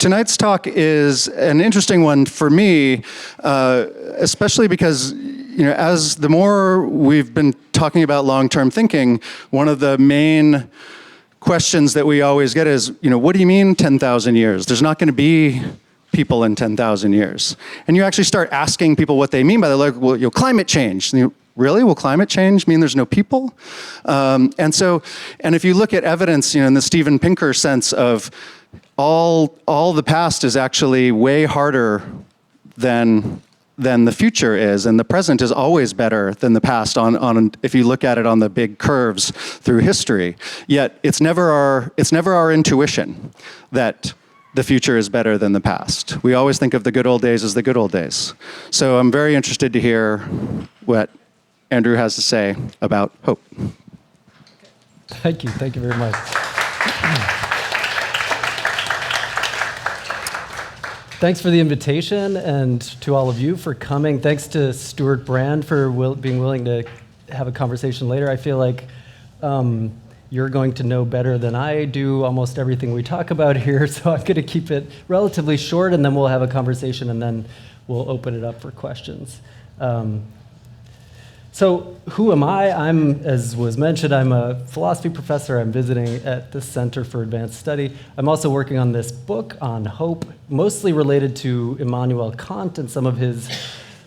tonight's talk is an interesting one for me, especially because as the more we've been talking about long-term thinking, one of the main questions that we always get is, what do you mean 10,000 years? There's not going to be people in 10,000 years. And you actually start asking people what they mean by that, like, well, climate change. Really? Will climate change mean there's no people? And if you look at evidence, in the Steven Pinker sense of all the past is actually way harder than the future is, and the present is always better than the past on if you look at it on the big curves through history. Yet it's never our intuition that the future is better than the past. We always think of the good old days as the good old days. So I'm very interested to hear what Andrew has to say about hope. Thank you very much. Thanks for the invitation, and to all of you for coming. Thanks to Stewart Brand for being willing to have a conversation later. I feel like you're going to know better than I do almost everything we talk about here, so I'm going to keep it relatively short, and then we'll have a conversation, and then we'll open it up for questions. So who am I? As was mentioned, I'm a philosophy professor. I'm visiting at the Center for Advanced Study. I'm also working on this book on hope, mostly related to Immanuel Kant and some of his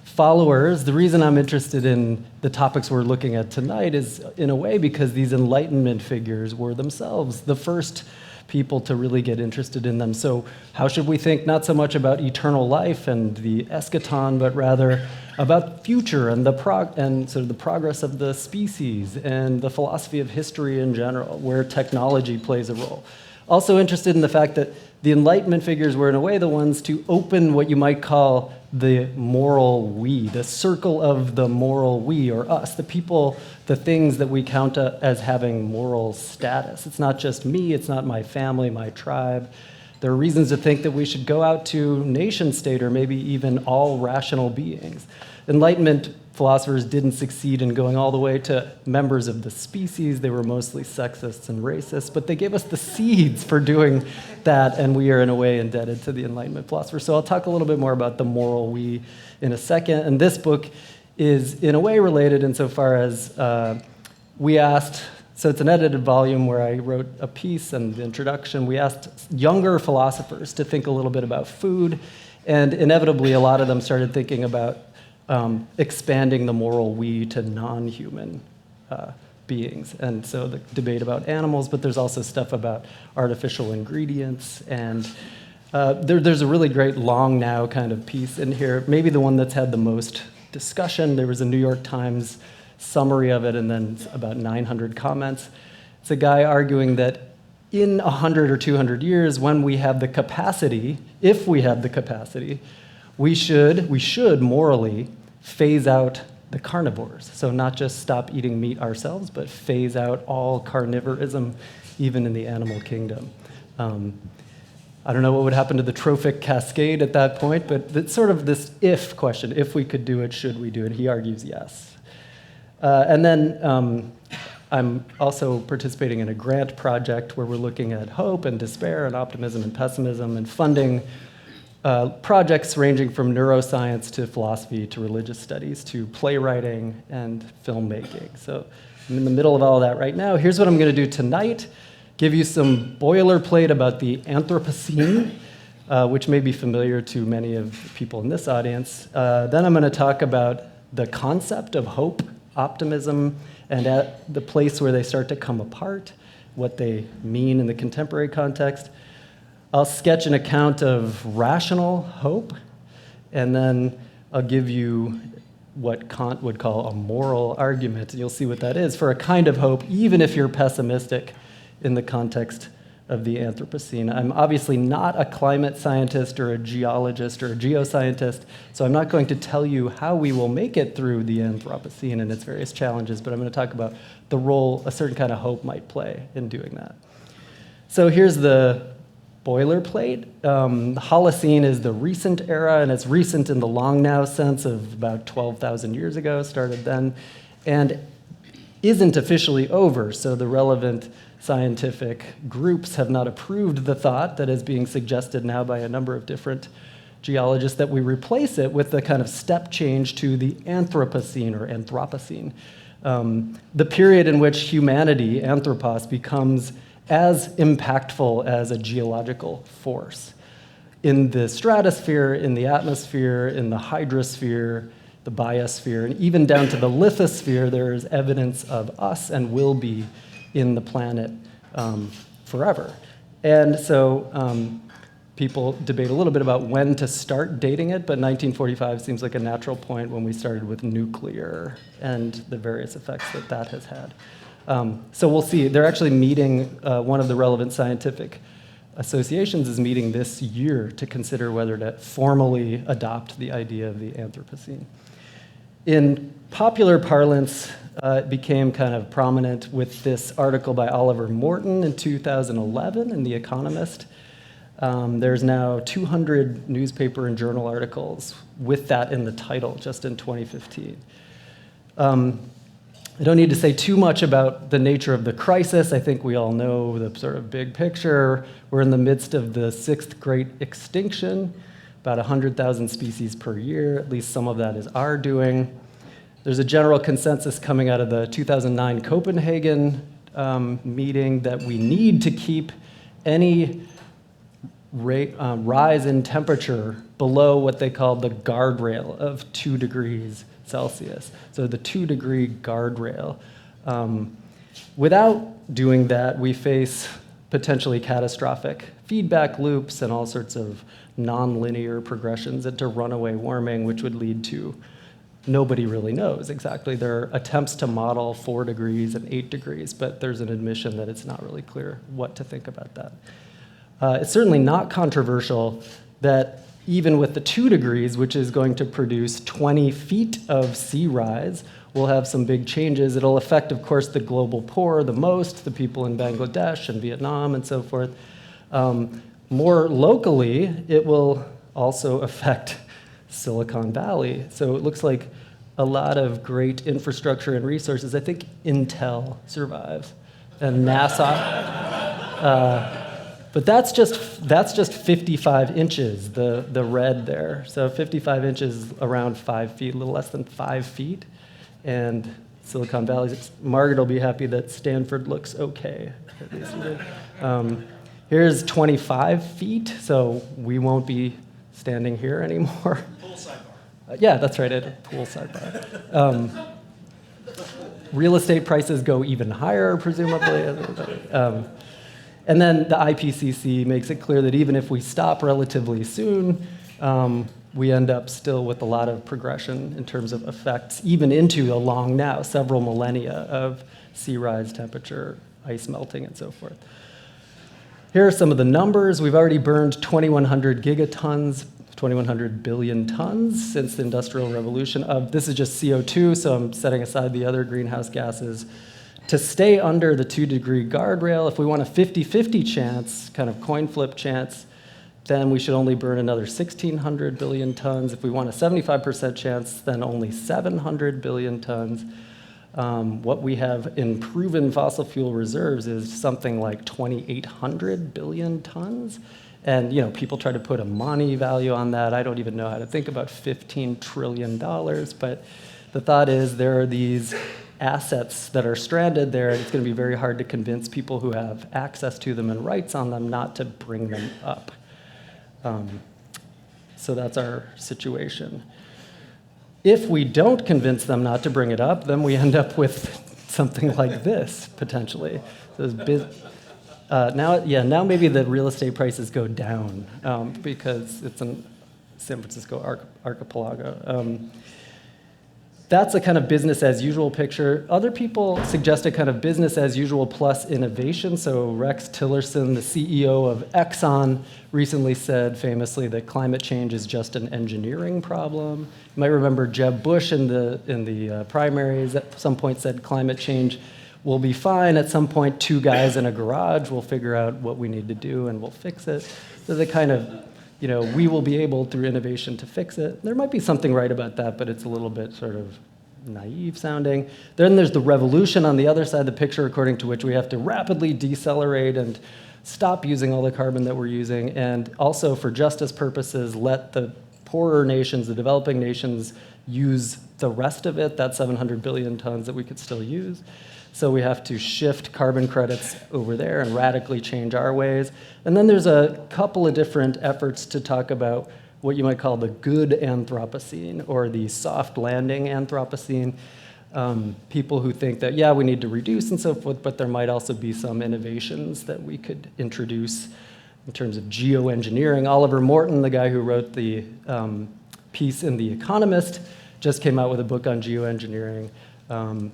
followers. The reason I'm interested in the topics we're looking at tonight is, in a way, because these Enlightenment figures were themselves the first people to really get interested in them. So how should we think not so much about eternal life and the eschaton, but rather about future and sort of the progress of the species and the philosophy of history in general, where technology plays a role. Also interested in the fact that the Enlightenment figures were, in a way, the ones to open what you might call the moral we, the circle of the moral we, or us, the people, the things that we count as having moral status. It's not just me, it's not my family, my tribe. There are reasons to think that we should go out to nation state, or maybe even all rational beings. Enlightenment philosophers didn't succeed in going all the way to members of the species. They were mostly sexists and racists, but they gave us the seeds for doing that, and we are, in a way, indebted to the Enlightenment philosophers. So I'll talk a little bit more about the moral we in a second. And this book is, in a way, related insofar as we asked, so it's an edited volume where I wrote a piece and the introduction. We asked younger philosophers to think a little bit about food, and inevitably a lot of them started thinking about expanding the moral we to non-human beings. And so the debate about animals, but there's also stuff about artificial ingredients. And there's a really great long now kind of piece in here, maybe the one that's had the most discussion. There was a New York Times summary of it, and then about 900 comments. It's a guy arguing that in 100 or 200 years, when we have the capacity, if we have the capacity, we should morally phase out the carnivores. So not just stop eating meat ourselves, but phase out all carnivorism, even in the animal kingdom. I don't know what would happen to the trophic cascade at that point, but it's sort of this if question. If we could do it, should we do it? He argues yes. And then I'm also participating in a grant project where we're looking at hope and despair and optimism and pessimism and funding projects ranging from neuroscience to philosophy to religious studies to playwriting and filmmaking. So I'm in the middle of all of that right now. Here's what I'm going to do tonight. Give you some boilerplate about the Anthropocene, which may be familiar to many of the people in this audience. Then I'm going to talk about the concept of hope, optimism, and at the place where they start to come apart, what they mean in the contemporary context. I'll sketch an account of rational hope, and then I'll give you what Kant would call a moral argument. You'll see what that is for a kind of hope, even if you're pessimistic in the context of the Anthropocene. I'm obviously not a climate scientist or a geologist or a geoscientist, so I'm not going to tell you how we will make it through the Anthropocene and its various challenges, but I'm going to talk about the role a certain kind of hope might play in doing that. So here's the boilerplate. The Holocene is the recent era, and it's recent in the long now sense of about 12,000 years ago, started then. And isn't officially over, so the relevant scientific groups have not approved the thought that is being suggested now by a number of different geologists that we replace it with the kind of step change to the Anthropocene or Anthropocene, the period in which humanity, anthropos, becomes as impactful as a geological force. In the stratosphere, in the atmosphere, in the hydrosphere, the biosphere, and even down to the lithosphere, there is evidence of us and will be in the planet forever. And so people debate a little bit about when to start dating it, but 1945 seems like a natural point when we started with nuclear and the various effects that that has had. So we'll see. They're actually meeting, one of the relevant scientific associations is meeting this year to consider whether to formally adopt the idea of the Anthropocene. In popular parlance, it became kind of prominent with this article by Oliver Morton in 2011 in The Economist. There's now 200 newspaper and journal articles with that in the title, just in 2015. I don't need to say too much about the nature of the crisis. I think we all know the sort of big picture. We're in the midst of the sixth great extinction, about 100,000 species per year. At least some of that is our doing. There's a general consensus coming out of the 2009 Copenhagen meeting that we need to keep any rise in temperature below what they call the guardrail of 2 degrees Celsius. So the 2-degree guardrail. Without doing that, we face potentially catastrophic feedback loops and all sorts of nonlinear progressions into runaway warming, which would lead to nobody really knows exactly. There are attempts to model 4 degrees and 8 degrees, but there's an admission that it's not really clear what to think about that. It's certainly not controversial that even with the 2 degrees, which is going to produce 20 feet of sea rise, we'll have some big changes. It'll affect, of course, the global poor the most, the people in Bangladesh and Vietnam and so forth. More locally, it will also affect Silicon Valley. So it looks like a lot of great infrastructure and resources. I think Intel survives and NASA. But that's just 55 inches, the red there. So 55 inches, around 5 feet, a little less than 5 feet. And Silicon Valley, Margaret will be happy that Stanford looks okay. At least here's 25 feet, so we won't be standing here anymore. Pool sidebar. Yeah, that's right, a pool sidebar. Real estate prices go even higher, presumably. And then the IPCC makes it clear that even if we stop relatively soon, we end up still with a lot of progression in terms of effects, even into a long now, several millennia of sea rise, temperature, ice melting, and so forth. Here are some of the numbers. We've already burned 2,100 gigatons, 2,100 billion tons since the Industrial Revolution. This is just CO2, so I'm setting aside the other greenhouse gases. To stay under the 2-degree guardrail, if we want a 50-50 chance, kind of coin flip chance, then we should only burn another 1,600 billion tons. If we want a 75% chance, then only 700 billion tons. What we have in proven fossil fuel reserves is something like 2,800 billion tons. And people try to put a money value on that. I don't even know how to think about $15 trillion, but the thought is there are these assets that are stranded there, and it's going to be very hard to convince people who have access to them and rights on them not to bring them up. So that's our situation. If we don't convince them not to bring it up, then we end up with something like this, potentially. Now maybe the real estate prices go down because it's in San Francisco archipelago. That's a kind of business as usual picture. Other people suggest a kind of business as usual plus innovation. So Rex Tillerson, the CEO of Exxon, recently said famously that climate change is just an engineering problem. You might remember Jeb Bush in the primaries at some point said climate change will be fine. At some point, 2 guys in a garage will figure out what we need to do and we'll fix it. So the kind of we will be able through innovation to fix it. There might be something right about that, but it's a little bit sort of, naive sounding. Then there's the revolution on the other side of the picture, according to which we have to rapidly decelerate and stop using all the carbon that we're using, and also for justice purposes, let the poorer nations, the developing nations, use the rest of it, that 700 billion tons that we could still use. So we have to shift carbon credits over there and radically change our ways. And then there's a couple of different efforts to talk about what you might call the good Anthropocene or the soft landing Anthropocene. People who think that, yeah, we need to reduce and so forth, but there might also be some innovations that we could introduce in terms of geoengineering. Oliver Morton, the guy who wrote the piece in The Economist, just came out with a book on geoengineering.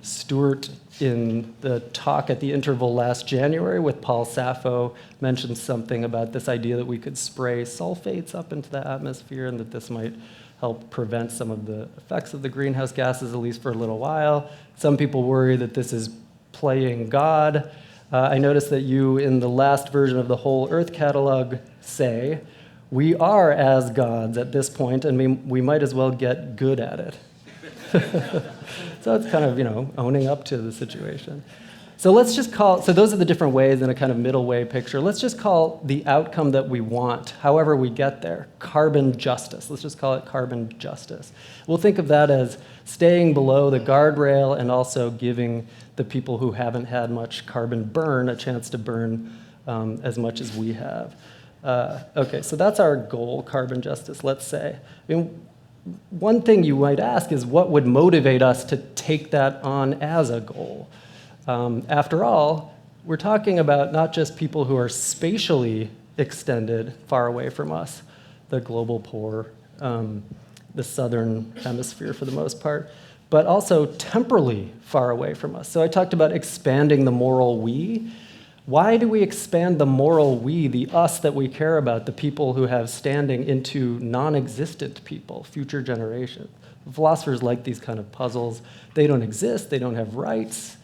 Stewart, in the talk at the interval last January with Paul Sappho, mentioned something about this idea that we could spray sulfates up into the atmosphere and that this might help prevent some of the effects of the greenhouse gases, at least for a little while. Some people worry that this is playing God. I noticed that you, in the last version of the Whole Earth catalog, say, we are as gods at this point, and we might as well get good at it. So it's kind of, owning up to the situation. So let's just so those are the different ways in a kind of middle way picture. Let's just call the outcome that we want, however we get there, carbon justice. Let's just call it carbon justice. We'll think of that as staying below the guardrail and also giving the people who haven't had much carbon burn a chance to burn as much as we have. Okay, so that's our goal, carbon justice, let's say. One thing you might ask is what would motivate us to take that on as a goal? After all, we're talking about not just people who are spatially extended far away from us, the global poor, the southern hemisphere for the most part, but also temporally far away from us. So I talked about expanding the moral we. Why do we expand the moral we, the us that we care about, the people who have standing, into non-existent people, future generations? Philosophers like these kind of puzzles. They don't exist, they don't have rights,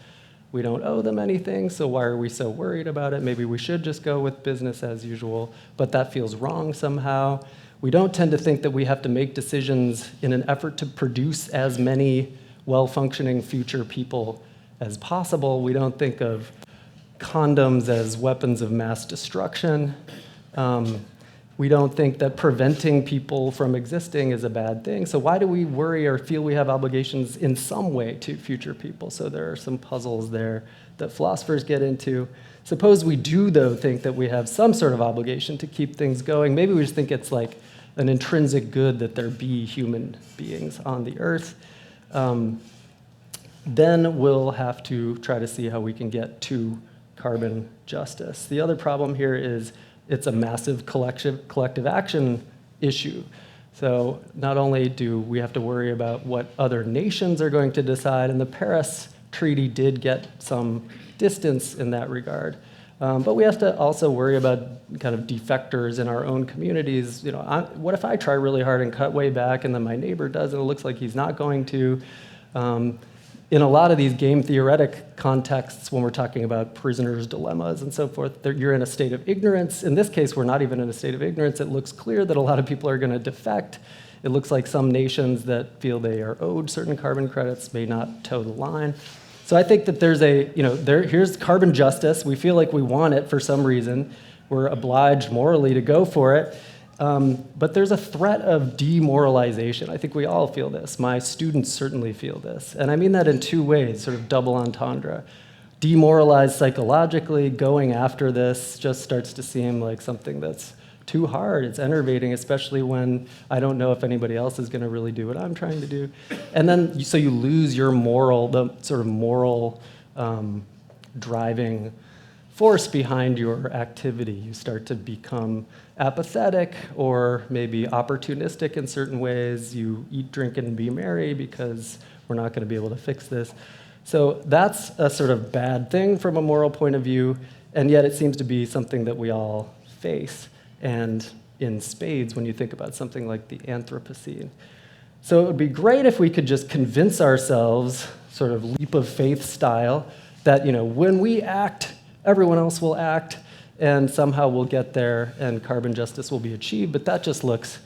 we don't owe them anything, so why are we so worried about it? Maybe we should just go with business as usual, but that feels wrong somehow. We don't tend to think that we have to make decisions in an effort to produce as many well-functioning future people as possible. We don't think of condoms as weapons of mass destruction. We don't think that preventing people from existing is a bad thing. So why do we worry or feel we have obligations in some way to future people? So there are some puzzles there that philosophers get into. Suppose we do, though, think that we have some sort of obligation to keep things going. Maybe we just think it's like an intrinsic good that there be human beings on the earth. Then we'll have to try to see how we can get to carbon justice. The other problem here is it's a massive collective action issue. So not only do we have to worry about what other nations are going to decide, and the Paris Treaty did get some distance in that regard, but we have to also worry about kind of defectors in our own communities. What if I try really hard and cut way back, and then my neighbor does, and it looks like he's not going to? In a lot of these game theoretic contexts, when we're talking about prisoners' dilemmas and so forth, you're in a state of ignorance. In this case, we're not even in a state of ignorance. It looks clear that a lot of people are going to defect. It looks like some nations that feel they are owed certain carbon credits may not toe the line. So I think that there's here's carbon justice. We feel like we want it for some reason. We're obliged morally to go for it. But there's a threat of demoralization. I think we all feel this. My students certainly feel this. And I mean that in two ways, sort of double entendre. Demoralized psychologically, going after this just starts to seem like something that's too hard. It's enervating, especially when I don't know if anybody else is going to really do what I'm trying to do. And then, so you lose your the sort of moral driving force behind your activity. You start to become apathetic or maybe opportunistic in certain ways. You eat, drink, and be merry because we're not going to be able to fix this. So that's a sort of bad thing from a moral point of view, and yet it seems to be something that we all face, and in spades when you think about something like the Anthropocene. So it would be great if we could just convince ourselves, sort of leap of faith style, that when we act, everyone else will act, and somehow we'll get there and carbon justice will be achieved, but that just looks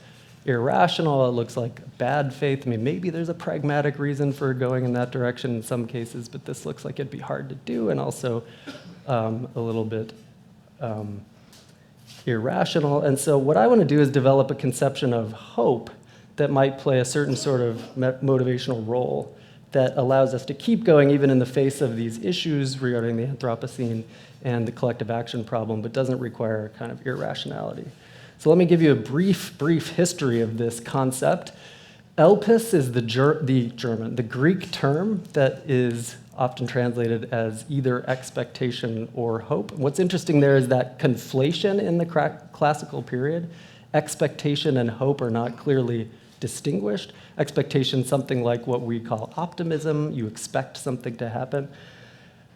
irrational. It looks like bad faith. I mean, maybe there's a pragmatic reason for going in that direction in some cases, but this looks like it'd be hard to do, and also a little bit irrational. And so what I want to do is develop a conception of hope that might play a certain sort of motivational role that allows us to keep going even in the face of these issues regarding the Anthropocene and the collective action problem, but doesn't require kind of irrationality. So let me give you a brief history of this concept. Elpis is the Greek term that is often translated as either expectation or hope. What's interesting there is that conflation in the classical period. Expectation and hope are not clearly distinguished. Expectation, something like what we call optimism. You expect something to happen.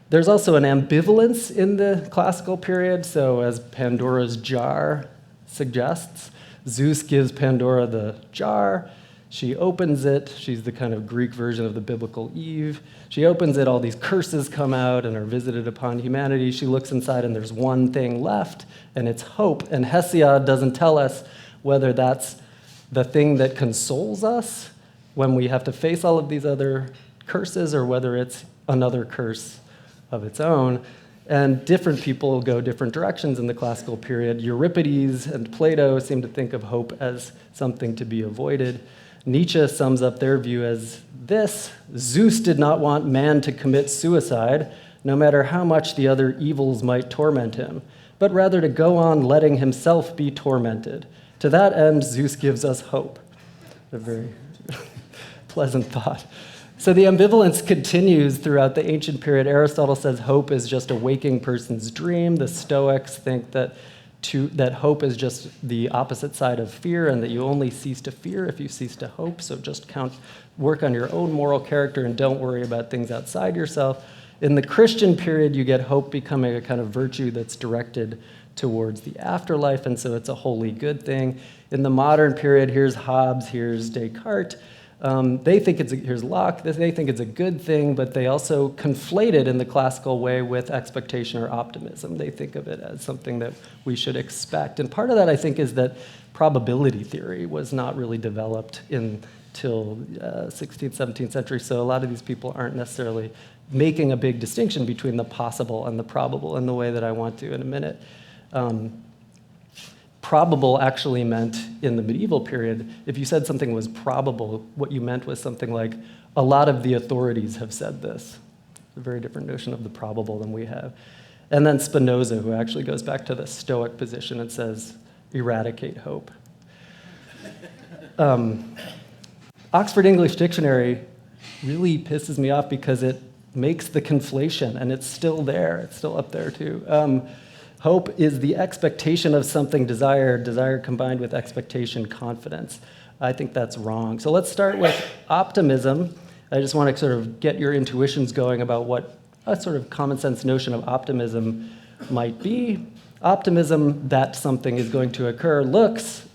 There's also an ambivalence in the classical period. So as Pandora's jar suggests, Zeus gives Pandora the jar. She opens it. She's the kind of Greek version of the biblical Eve. She opens it, all these curses come out and are visited upon humanity. She looks inside and there's one thing left, and it's hope. And Hesiod doesn't tell us whether that's the thing that consoles us when we have to face all of these other curses, or whether it's another curse of its own. And different people go different directions in the classical period. Euripides and Plato seem to think of hope as something to be avoided. Nietzsche sums up their view as this: Zeus did not want man to commit suicide, no matter how much the other evils might torment him, but rather to go on letting himself be tormented. To that end, Zeus gives us hope. A very pleasant thought. So the ambivalence continues throughout the ancient period. Aristotle says hope is just a waking person's dream. The Stoics think that hope is just the opposite side of fear, and that you only cease to fear if you cease to hope. So just work on your own moral character and don't worry about things outside yourself. In the Christian period, you get hope becoming a kind of virtue that's directed towards the afterlife, and so it's a wholly good thing. In the modern period, here's Hobbes, here's Descartes. Here's Locke, they think it's a good thing, but they also conflate it in the classical way with expectation or optimism. They think of it as something that we should expect. And part of that, I think, is that probability theory was not really developed until 16th, 17th century, so a lot of these people aren't necessarily making a big distinction between the possible and the probable in the way that I want to in a minute. Probable actually meant, in the medieval period, if you said something was probable, what you meant was something like, a lot of the authorities have said this. It's a very different notion of the probable than we have. And then Spinoza, who actually goes back to the Stoic position and says, eradicate hope. Oxford English Dictionary really pisses me off because it makes the conflation, and it's still there. It's still up there, too. Hope is the expectation of something desired, desire combined with expectation, confidence. I think that's wrong. So let's start with optimism. I just want to sort of get your intuitions going about what a sort of common sense notion of optimism might be. Optimism that something is going to occur looks,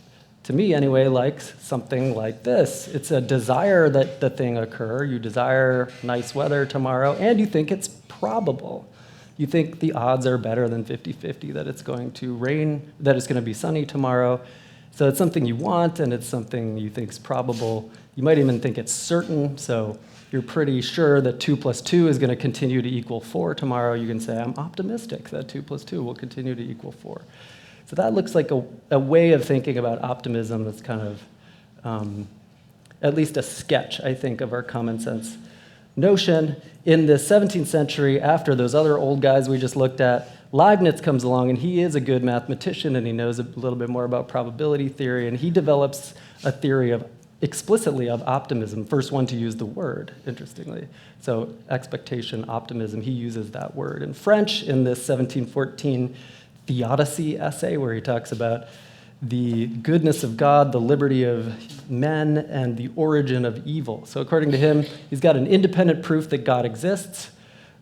to me anyway, like something like this. It's a desire that the thing occur. You desire nice weather tomorrow, and you think it's probable. You think the odds are better than 50-50 that it's going to rain, that it's going to be sunny tomorrow. So it's something you want, and it's something you think is probable. You might even think it's certain, so you're pretty sure that 2 + 2 is going to continue to equal 4 tomorrow. You can say, I'm optimistic that 2 + 2 will continue to equal 4. So that looks like a way of thinking about optimism that's kind of at least a sketch, I think, of our common sense notion. In the 17th century, after those other old guys we just looked at, Leibniz comes along, and he is a good mathematician, and he knows a little bit more about probability theory, and he develops a theory explicitly of optimism, first one to use the word, interestingly. So expectation, optimism, he uses that word. In French, in this 1714 Theodicy essay, where he talks about the goodness of God, the liberty of men, and the origin of evil. So according to him, he's got an independent proof that God exists.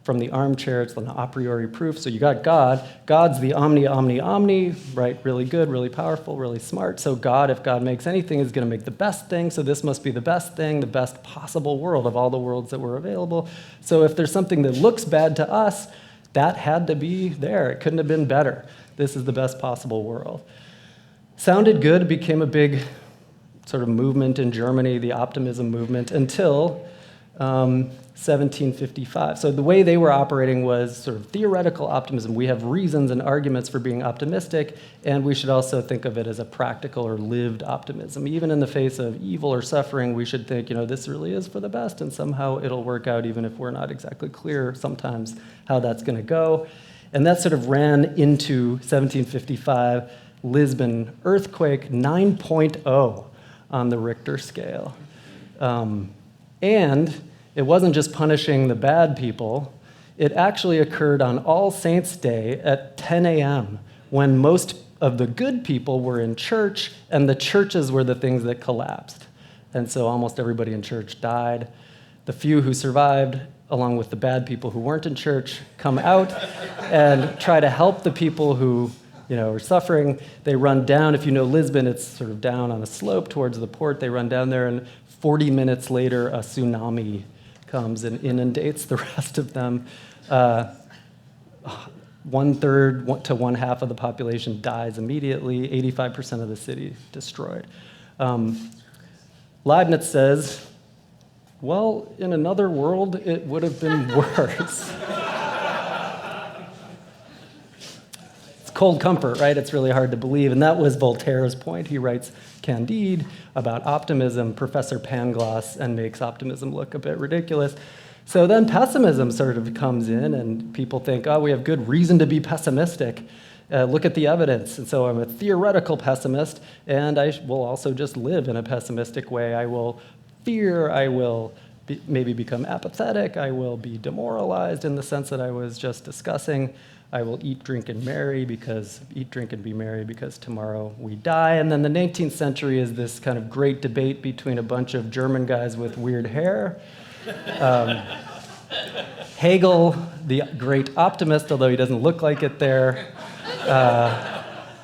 From the armchair, it's an a priori proof. So you got God. God's the omni, omni, omni, right? Really good, really powerful, really smart. So God, if God makes anything, is going to make the best thing. So this must be the best thing, the best possible world of all the worlds that were available. So if there's something that looks bad to us, that had to be there. It couldn't have been better. This is the best possible world. Sounded good, became a big sort of movement in Germany, the Optimism movement, until 1755. So the way they were operating was sort of theoretical optimism. We have reasons and arguments for being optimistic, and we should also think of it as a practical or lived optimism. Even in the face of evil or suffering, we should think, this really is for the best, and somehow it'll work out even if we're not exactly clear sometimes how that's going to go. And that sort of ran into 1755, Lisbon Earthquake, 9.0 on the Richter scale. And it wasn't just punishing the bad people. It actually occurred on All Saints' Day at 10 a.m. when most of the good people were in church, and the churches were the things that collapsed. And so almost everybody in church died. The few who survived, along with the bad people who weren't in church, come out and try to help the people who are suffering. They run down. If you know Lisbon, it's sort of down on a slope towards the port. They run down there, and 40 minutes later, a tsunami comes and inundates the rest of them. 1/3 to 1/2 of the population dies immediately. 85% of the city destroyed. Leibniz says, well, in another world, it would have been worse. It's cold comfort, right? It's really hard to believe. And that was Voltaire's point. He writes Candide about optimism, Professor Pangloss, and makes optimism look a bit ridiculous. So then pessimism sort of comes in, and people think, we have good reason to be pessimistic. Look at the evidence. And so I'm a theoretical pessimist, and I will also just live in a pessimistic way. I will fear, I will maybe become apathetic, I will be demoralized in the sense that I was just discussing. I will eat, drink, and be merry because tomorrow we die. And then the 19th century is this kind of great debate between a bunch of German guys with weird hair. Hegel, the great optimist, although he doesn't look like it there.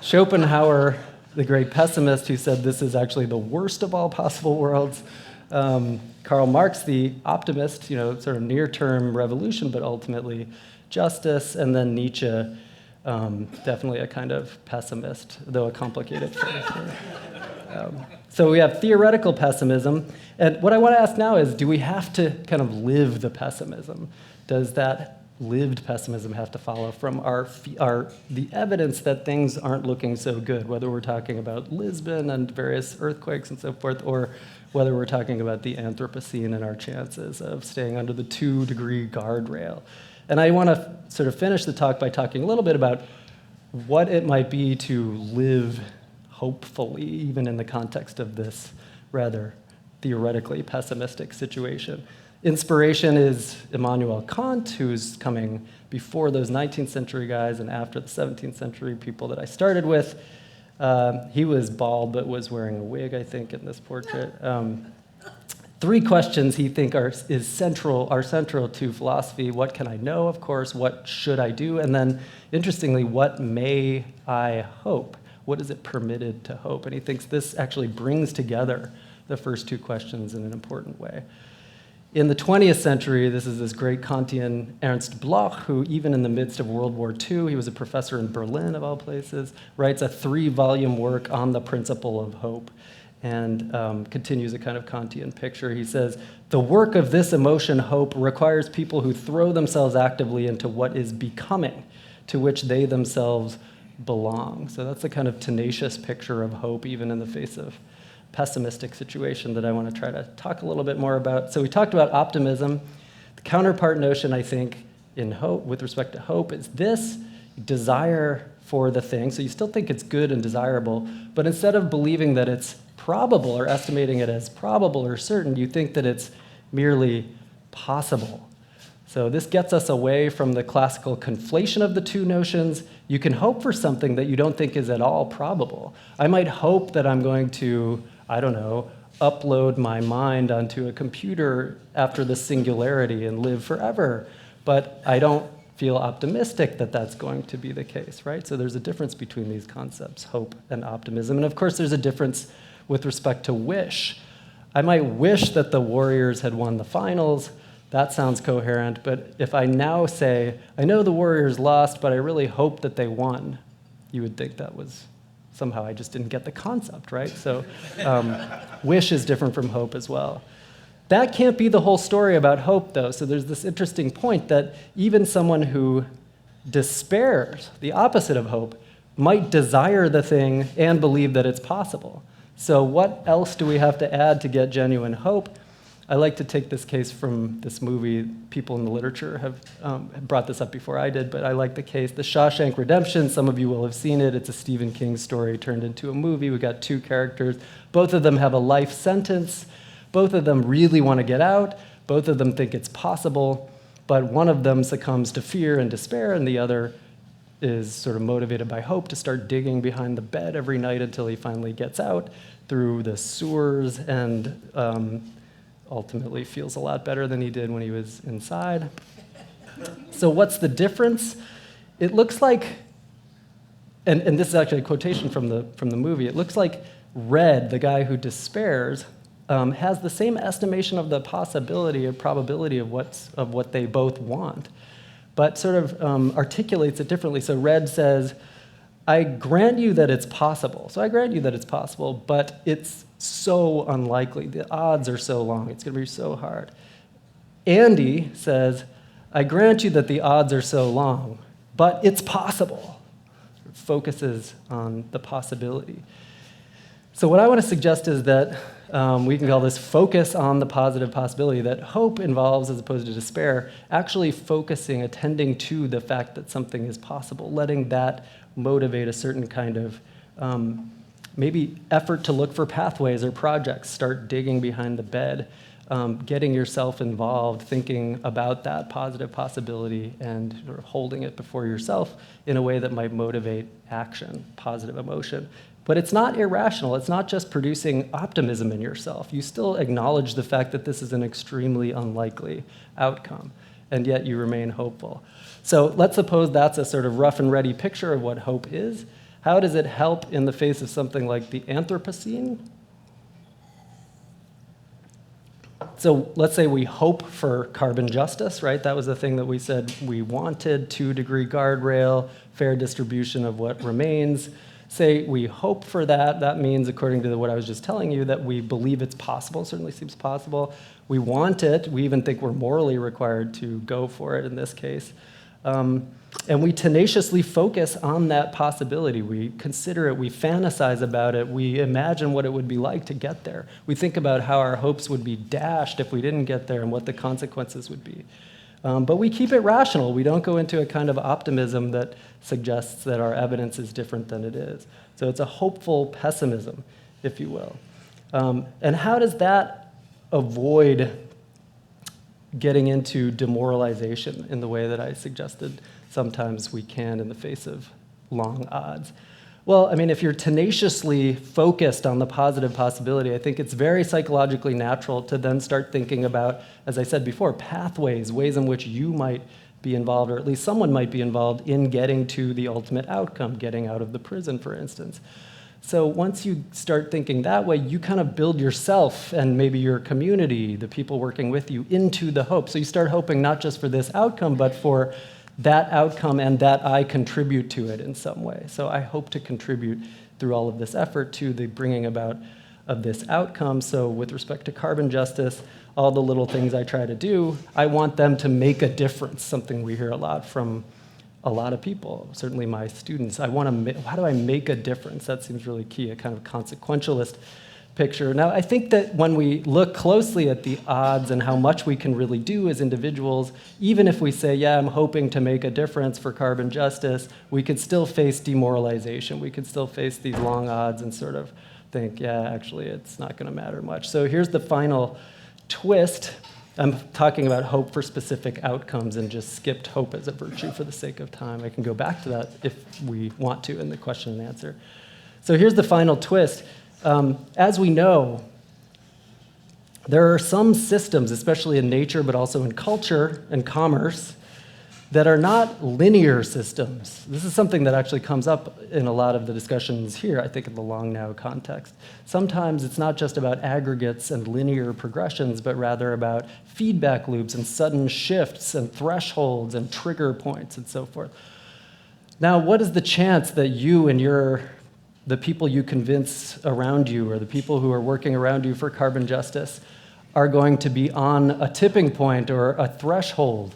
Schopenhauer, the great pessimist, who said this is actually the worst of all possible worlds. Karl Marx, the optimist, sort of near-term revolution, but ultimately justice. And then Nietzsche, definitely a kind of pessimist, though a complicated character. So we have theoretical pessimism. And what I want to ask now is, do we have to kind of live the pessimism? Does that lived pessimism have to follow from the evidence that things aren't looking so good, whether we're talking about Lisbon and various earthquakes and so forth, or whether we're talking about the Anthropocene and our chances of staying under the 2-degree guardrail? And I want to sort of finish the talk by talking a little bit about what it might be to live hopefully, even in the context of this rather theoretically pessimistic situation. Inspiration is Immanuel Kant, who's coming before those 19th century guys and after the 17th century people that I started with. He was bald but was wearing a wig, I think, in this portrait. 3 questions he thinks are central to philosophy. What can I know, of course? What should I do? And then, interestingly, what may I hope? What is it permitted to hope? And he thinks this actually brings together the first 2 questions in an important way. In the 20th century, this is this great Kantian Ernst Bloch, who even in the midst of World War II, he was a professor in Berlin, of all places, writes a 3-volume work on the principle of hope, and continues a kind of Kantian picture. He says, the work of this emotion, hope, requires people who throw themselves actively into what is becoming, to which they themselves belong. So that's a kind of tenacious picture of hope, even in the face of pessimistic situation that I want to try to talk a little bit more about. So we talked about optimism. The counterpart notion, I think, in hope, with respect to hope, is this desire for the thing. So you still think it's good and desirable, but instead of believing that it's probable or estimating it as probable or certain, you think that it's merely possible. So this gets us away from the classical conflation of the 2 notions. You can hope for something that you don't think is at all probable. I might hope that I'm going to, upload my mind onto a computer after the singularity and live forever, but I don't feel optimistic that that's going to be the case, right? So there's a difference between these concepts, hope and optimism. And of course, there's a difference with respect to wish. I might wish that the Warriors had won the finals. That sounds coherent, but if I now say, I know the Warriors lost, but I really hope that they won, you would think that was somehow I just didn't get the concept, right? So wish is different from hope as well. That can't be the whole story about hope, though. So there's this interesting point that even someone who despairs, the opposite of hope, might desire the thing and believe that it's possible. So what else do we have to add to get genuine hope? I like to take this case from this movie. People in the literature have brought this up before I did, but I like the case, The Shawshank Redemption. Some of you will have seen it. It's a Stephen King story turned into a movie. We've got two characters. Both of them have a life sentence. Both of them really want to get out. Both of them think it's possible, but one of them succumbs to fear and despair, and the other is sort of motivated by hope to start digging behind the bed every night until he finally gets out through the sewers and ultimately feels a lot better than he did when he was inside. So what's the difference? It looks like, and this is actually a quotation from the movie, it looks like Red, the guy who despairs, has the same estimation of the possibility or probability of what they both want, but sort of articulates it differently. So Red says, I grant you that it's possible. So I grant you that it's possible, but it's so unlikely. The odds are so long. It's going to be so hard. Andy says, I grant you that the odds are so long, but it's possible. It focuses on the possibility. So what I want to suggest is that we can call this focus on the positive possibility, that hope involves, as opposed to despair, actually focusing, attending to the fact that something is possible, letting that motivate a certain kind of maybe effort to look for pathways or projects, start digging behind the bed, getting yourself involved, thinking about that positive possibility and sort of holding it before yourself in a way that might motivate action, positive emotion. But it's not irrational. It's not just producing optimism in yourself. You still acknowledge the fact that this is an extremely unlikely outcome, and yet you remain hopeful. So let's suppose that's a sort of rough and ready picture of what hope is. How does it help in the face of something like the Anthropocene? So let's say we hope for carbon justice, right? That was the thing that we said we wanted, 2-degree guardrail, fair distribution of what remains. Say we hope for that. That means, according to what I was just telling you, that we believe it's possible. It certainly seems possible. We want it. We even think we're morally required to go for it in this case. And we tenaciously focus on that possibility. We consider it. We fantasize about it. We imagine what it would be like to get there. We think about how our hopes would be dashed if we didn't get there and what the consequences would be. But we keep it rational. We don't go into a kind of optimism that suggests that our evidence is different than it is. So it's a hopeful pessimism, if you will. And how does that avoid getting into demoralization in the way that I suggested sometimes we can in the face of long odds? Well, I mean, if you're tenaciously focused on the positive possibility, I think it's very psychologically natural to then start thinking about, as I said before, pathways, ways in which you might be involved, or at least someone might be involved in getting to the ultimate outcome, getting out of the prison, for instance. So once you start thinking that way, you kind of build yourself and maybe your community, the people working with you, into the hope. So you start hoping not just for this outcome, but for that outcome and that I contribute to it in some way. So I hope to contribute through all of this effort to the bringing about of this outcome. So with respect to carbon justice, all the little things I try to do, I want them to make a difference, something we hear a lot from a lot of people, certainly my students. How do I make a difference? That seems really key, a kind of consequentialist picture. Now, I think that when we look closely at the odds and how much we can really do as individuals, even if we say, yeah, I'm hoping to make a difference for carbon justice, we could still face demoralization. We could still face these long odds and sort of think, yeah, actually, it's not going to matter much. So here's the final twist. I'm talking about hope for specific outcomes and just skipped hope as a virtue for the sake of time. I can go back to that if we want to in the question and answer. So here's the final twist. As we know, there are some systems, especially in nature, but also in culture and commerce, that are not linear systems. This is something that actually comes up in a lot of the discussions here, I think, in the long now context. Sometimes it's not just about aggregates and linear progressions, but rather about feedback loops and sudden shifts and thresholds and trigger points and so forth. Now, what is the chance that you and your the people you convince around you or the people who are working around you for carbon justice are going to be on a tipping point or a threshold.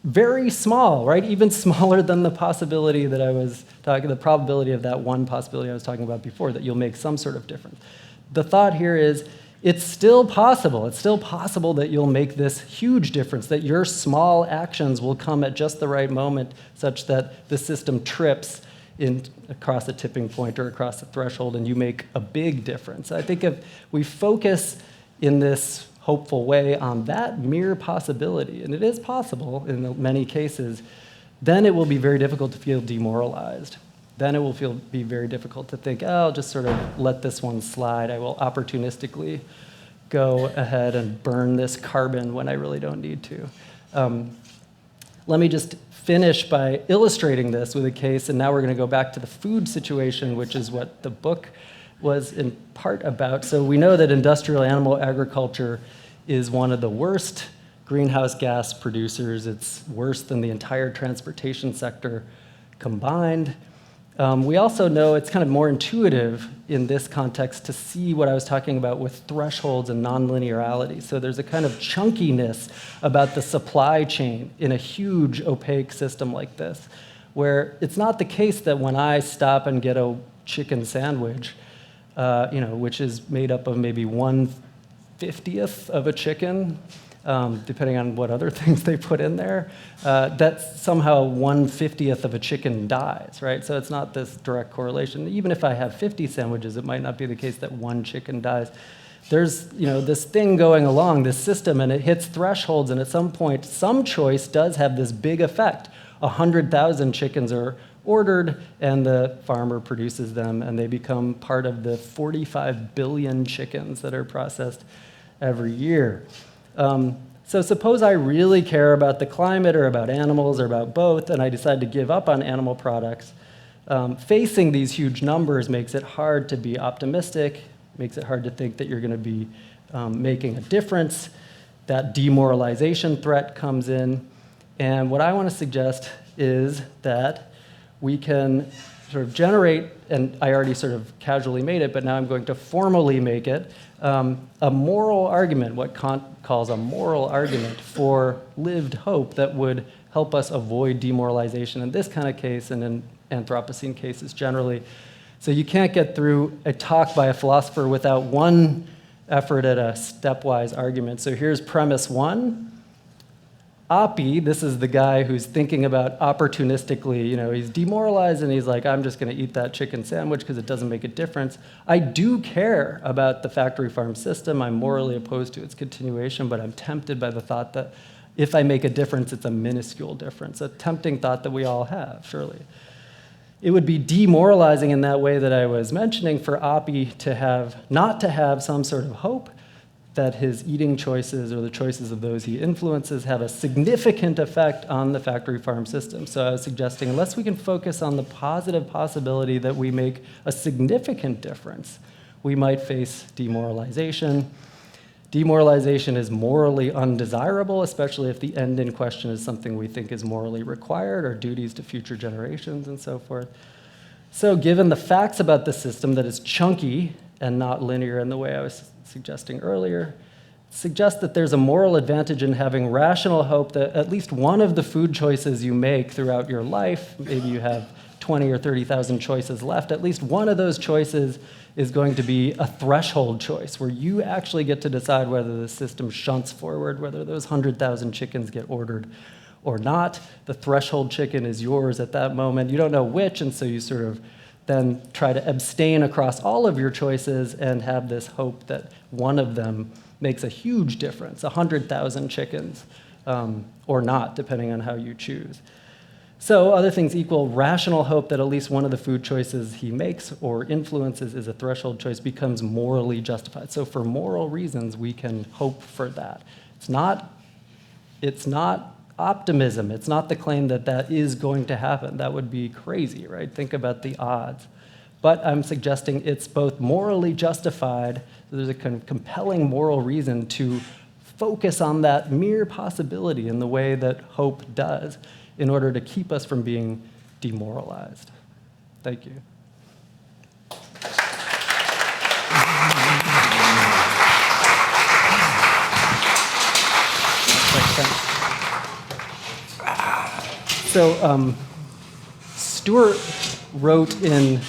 Very small, right? Even smaller than the possibility that I was talking, the probability of that one possibility I was talking about before, that you'll make some sort of difference. The thought here is, it's still possible. It's still possible that you'll make this huge difference, that your small actions will come at just the right moment such that the system trips across a tipping point or across a threshold and you make a big difference. I think if we focus in this hopeful way on that mere possibility, and it is possible in many cases, then it will be very difficult to feel demoralized. Then it will be very difficult to think, oh, I'll just sort of let this one slide. I will opportunistically go ahead and burn this carbon when I really don't need to. Let me just finish by illustrating this with a case, and now we're going to go back to the food situation, which is what the book was in part about. So we know that industrial animal agriculture is one of the worst greenhouse gas producers. It's worse than the entire transportation sector combined. We also know it's kind of more intuitive in this context to see what I was talking about with thresholds and nonlinearity. So there's a kind of chunkiness about the supply chain in a huge opaque system like this, where it's not the case that when I stop and get a chicken sandwich, which is made up of maybe 1/50th of a chicken, depending on what other things they put in there, that somehow 1/50th of a chicken dies, right? So it's not this direct correlation. Even if I have 50 sandwiches, it might not be the case that one chicken dies. There's this thing going along, this system, and it hits thresholds, and at some point, some choice does have this big effect. 100,000 chickens are ordered, and the farmer produces them, and they become part of the 45 billion chickens that are processed every year. So suppose I really care about the climate or about animals or about both, and I decide to give up on animal products. Facing these huge numbers makes it hard to be optimistic, makes it hard to think that you're going to be making a difference. That demoralization threat comes in. And what I want to suggest is that we can sort of generate, and I already sort of casually made it, but now I'm going to formally make it, a moral argument, what Kant calls a moral argument for lived hope that would help us avoid demoralization in this kind of case and in Anthropocene cases generally. So you can't get through a talk by a philosopher without one effort at a stepwise argument. So here's premise one. Oppie, this is the guy who's thinking about opportunistically, he's demoralized and he's like, I'm just going to eat that chicken sandwich because it doesn't make a difference. I do care about the factory farm system. I'm morally opposed to its continuation, but I'm tempted by the thought that if I make a difference, it's a minuscule difference, a tempting thought that we all have, surely. It would be demoralizing in that way that I was mentioning for Oppie not to have some sort of hope that his eating choices or the choices of those he influences have a significant effect on the factory farm system. So I was suggesting, unless we can focus on the positive possibility that we make a significant difference, we might face demoralization. Demoralization is morally undesirable, especially if the end in question is something we think is morally required, or duties to future generations and so forth. So given the facts about the system, that is chunky and not linear in the way I was suggesting earlier, suggest that there's a moral advantage in having rational hope that at least one of the food choices you make throughout your life, maybe you have 20 or 30,000 choices left, at least one of those choices is going to be a threshold choice where you actually get to decide whether the system shunts forward, whether those 100,000 chickens get ordered or not. The threshold chicken is yours at that moment. You don't know which, and so you sort of then try to abstain across all of your choices and have this hope that one of them makes a huge difference, 100,000 chickens, or not, depending on how you choose. So other things equal, rational hope that at least one of the food choices he makes or influences is a threshold choice becomes morally justified. So for moral reasons, we can hope for that. It's not optimism. It's not the claim that that is going to happen. That would be crazy, right? Think about the odds. But I'm suggesting it's both morally justified, so there's a kind of compelling moral reason to focus on that mere possibility in the way that hope does in order to keep us from being demoralized. Thank you. thanks. So, Stewart wrote in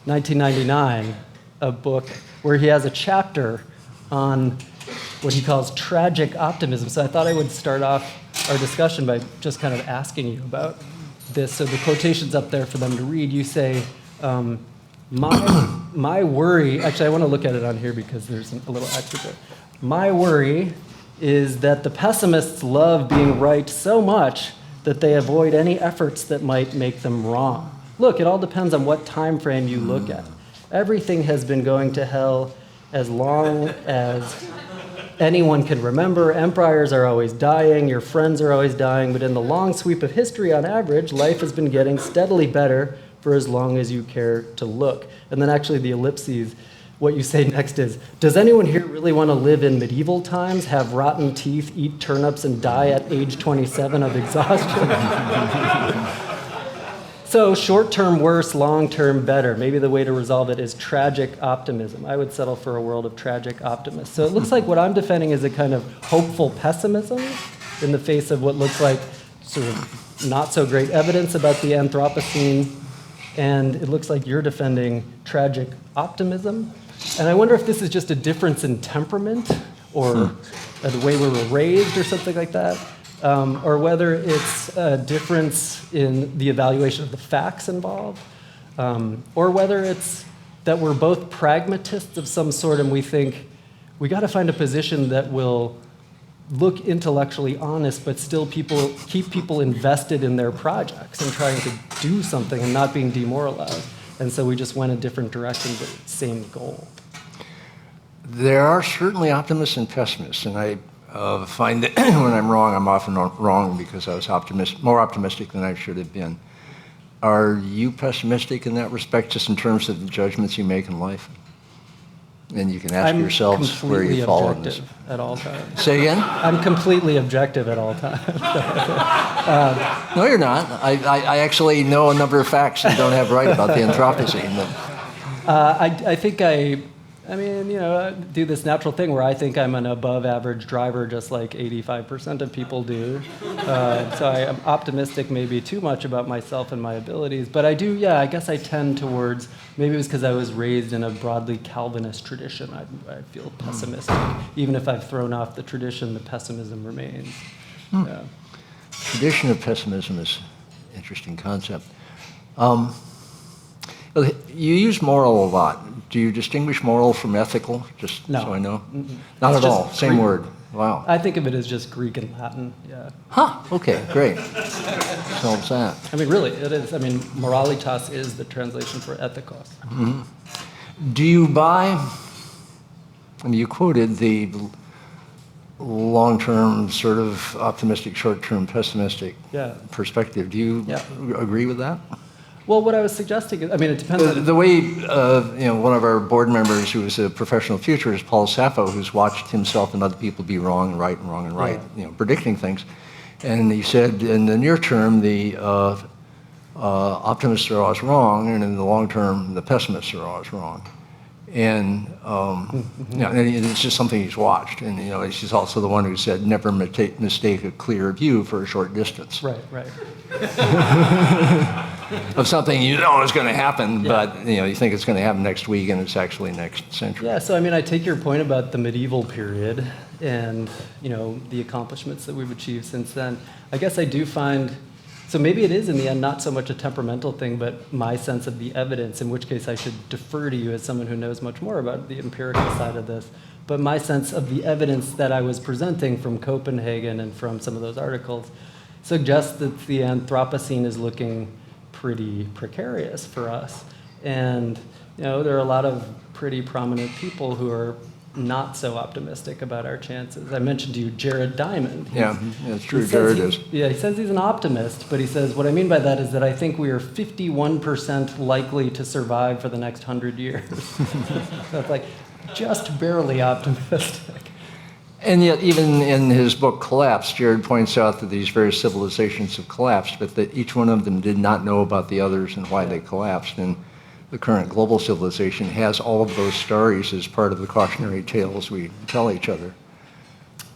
1999 a book where he has a chapter on what he calls tragic optimism. So I thought I would start off our discussion by just kind of asking you about this. So the quotation's up there for them to read. You say, my worry, actually I want to look at it on here because there's a little extra bit. My worry is that the pessimists love being right so much that they avoid any efforts that might make them wrong. Look, it all depends on what time frame you look at. Everything has been going to hell as long as anyone can remember. Empires are always dying, your friends are always dying, but in the long sweep of history, on average, life has been getting steadily better for as long as you care to look. And then actually the ellipses, what you say next is, does anyone here really want to live in medieval times, have rotten teeth, eat turnips, and die at age 27 of exhaustion? So short-term worse, long-term better. Maybe the way to resolve it is tragic optimism. I would settle for a world of tragic optimists. So it looks like what I'm defending is a kind of hopeful pessimism in the face of what looks like sort of not so great evidence about the Anthropocene. And it looks like you're defending tragic optimism. And I wonder if this is just a difference in temperament or the way we were raised or something like that. Or whether it's a difference in the evaluation of the facts involved, or whether it's that we're both pragmatists of some sort and we think we got to find a position that will look intellectually honest, but still keep people invested in their projects and trying to do something and not being demoralized. And so we just went a different direction, but same goal. There are certainly optimists and pessimists, and I find that when I'm wrong, I'm often wrong because I was more optimistic than I should have been. Are you pessimistic in that respect, just in terms of the judgments you make in life? And you can ask yourselves where you fall on this. At all times. Say again? I'm completely objective at all times. No, you're not. I actually know a number of facts and don't have right about the Anthropocene. I think I do this natural thing where I think I'm an above average driver, just like 85% of people do. So I am optimistic maybe too much about myself and my abilities. But I do, I guess I tend towards, maybe it was because I was raised in a broadly Calvinist tradition. I feel pessimistic. Even if I've thrown off the tradition, the pessimism remains. Yeah. Tradition of pessimism is an interesting concept. You use moral a lot. Do you distinguish moral from ethical, just No. so I know? Mm-mm. Not It's at all, just same Greek. word. Wow. I think of it as just Greek and Latin, yeah. Huh, okay, great. Solves that. I mean, really, it is. I mean, moralitas is the translation for ethikos. Mm-hmm. Do you buy, you quoted the long-term sort of optimistic, short-term pessimistic perspective. Do you agree with that? Well, what I was suggesting is, I mean, it depends on... The way, one of our board members who is a professional futurist, Paul Sappho, who's watched himself and other people be wrong and right and wrong and right, predicting things. And he said, in the near term, the optimists are always wrong, and in the long term, the pessimists are always wrong. And and it's just something he's watched. And he's also the one who said, never mistake a clear view for a short distance. Right. Of something you know is going to happen, but you think it's going to happen next week, and it's actually next century. Yeah, so I mean, I take your point about the medieval period and the accomplishments that we've achieved since then. I guess I do find, so maybe it is in the end not so much a temperamental thing, but my sense of the evidence, in which case I should defer to you as someone who knows much more about the empirical side of this. But my sense of the evidence that I was presenting from Copenhagen and from some of those articles suggests that the Anthropocene is looking pretty precarious for us. And there are a lot of pretty prominent people who are not so optimistic about our chances. I mentioned to you Jared Diamond. It's true, Jared is. Yeah, he says he's an optimist, but he says, what I mean by that is that I think we are 51% likely to survive for the next 100 years. So it's like just barely optimistic. And yet, even in his book Collapse, Jared points out that these various civilizations have collapsed, but that each one of them did not know about the others and why they collapsed. And the current global civilization has all of those stories as part of the cautionary tales we tell each other.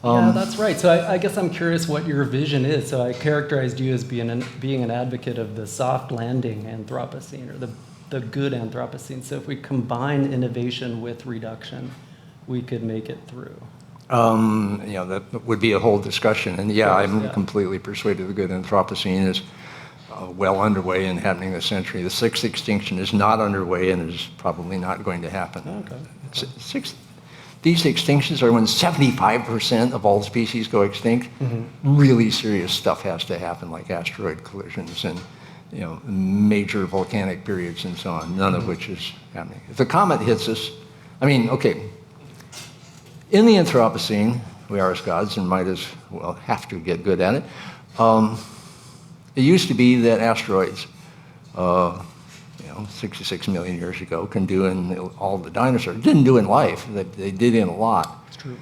Yeah, that's right. So I guess I'm curious what your vision is. So I characterized you as being an advocate of the soft landing Anthropocene, or the good Anthropocene. So if we combine innovation with reduction, we could make it through. That would be a whole discussion. And yeah, Course, I'm yeah. completely persuaded the good Anthropocene is well underway and happening this century. The sixth extinction is not underway and is probably not going to happen. Okay. These extinctions are when 75% of all species go extinct. Really serious stuff has to happen, like asteroid collisions and major volcanic periods and so on, none of which is happening. If the comet hits us, in the Anthropocene, we are as gods and might as well have to get good at it. It used to be that asteroids, 66 million years ago, can do in all the dinosaurs. Didn't do in life. They did in a lot. It's true.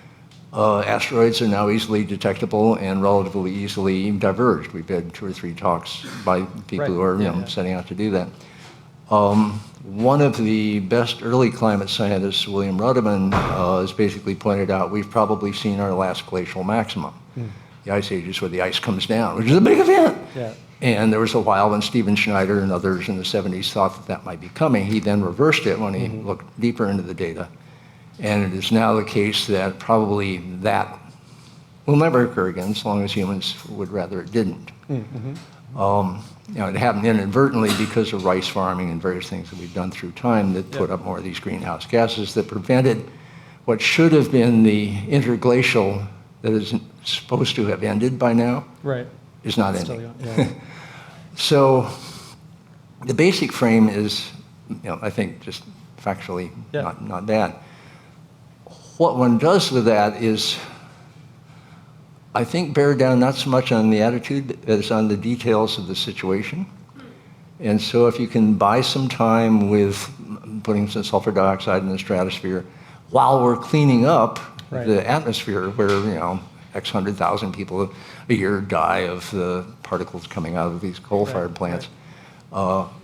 Asteroids are now easily detectable and relatively easily diverged. We've had 2 or 3 talks by people who are setting out to do that. One of the best early climate scientists, William Rudiman, has basically pointed out we've probably seen our last glacial maximum. The ice age is where the ice comes down, which is a big event. Yeah. And there was a while when Stephen Schneider and others in the 70s thought that might be coming. He then reversed it when he looked deeper into the data. And it is now the case that probably that will never occur again, as long as humans would rather it didn't. It happened inadvertently because of rice farming and various things that we've done through time that put up more of these greenhouse gases that prevented what should have been the interglacial that is supposed to have ended by now. Right. Is not Still ending. Yeah. So the basic frame is, I think, just factually not bad. What one does with that is, I think, bear down not so much on the attitude as on the details of the situation. And so if you can buy some time with putting some sulfur dioxide in the stratosphere while we're cleaning up the atmosphere where, X 100,000 people a year die of the particles coming out of these coal-fired plants.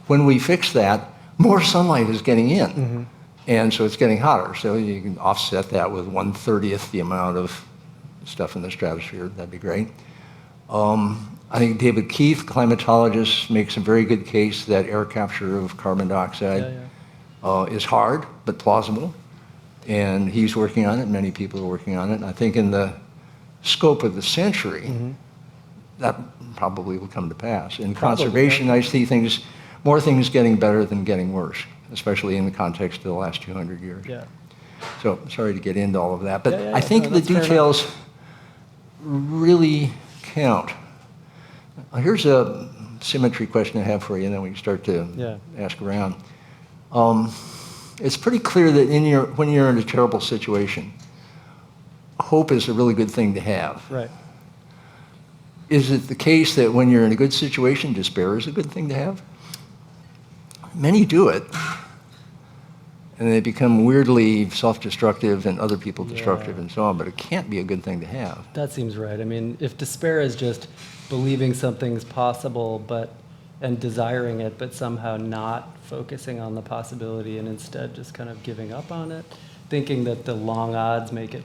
When we fix that, more sunlight is getting in. And so it's getting hotter. So you can offset that with 1/30th the amount of stuff in the stratosphere. That'd be great. I think David Keith, climatologist, makes a very good case that air capture of carbon dioxide is hard but plausible. And he's working on it. Many people are working on it. And I think in the scope of the century, that probably will come to pass. In conservation, I see more things getting better than getting worse, especially in the context of the last 200 years. Yeah. So sorry to get into all of that, but I think the details really count. Here's a symmetry question I have for you, and then we can start to ask around. It's pretty clear that when you're in a terrible situation, hope is a really good thing to have. Right. Is it the case that when you're in a good situation, despair is a good thing to have? Many do it, and they become weirdly self-destructive and other people destructive and so on, but it can't be a good thing to have. That seems right. I mean, if despair is just believing something's possible and desiring it, but somehow not focusing on the possibility and instead just kind of giving up on it, thinking that the long odds make it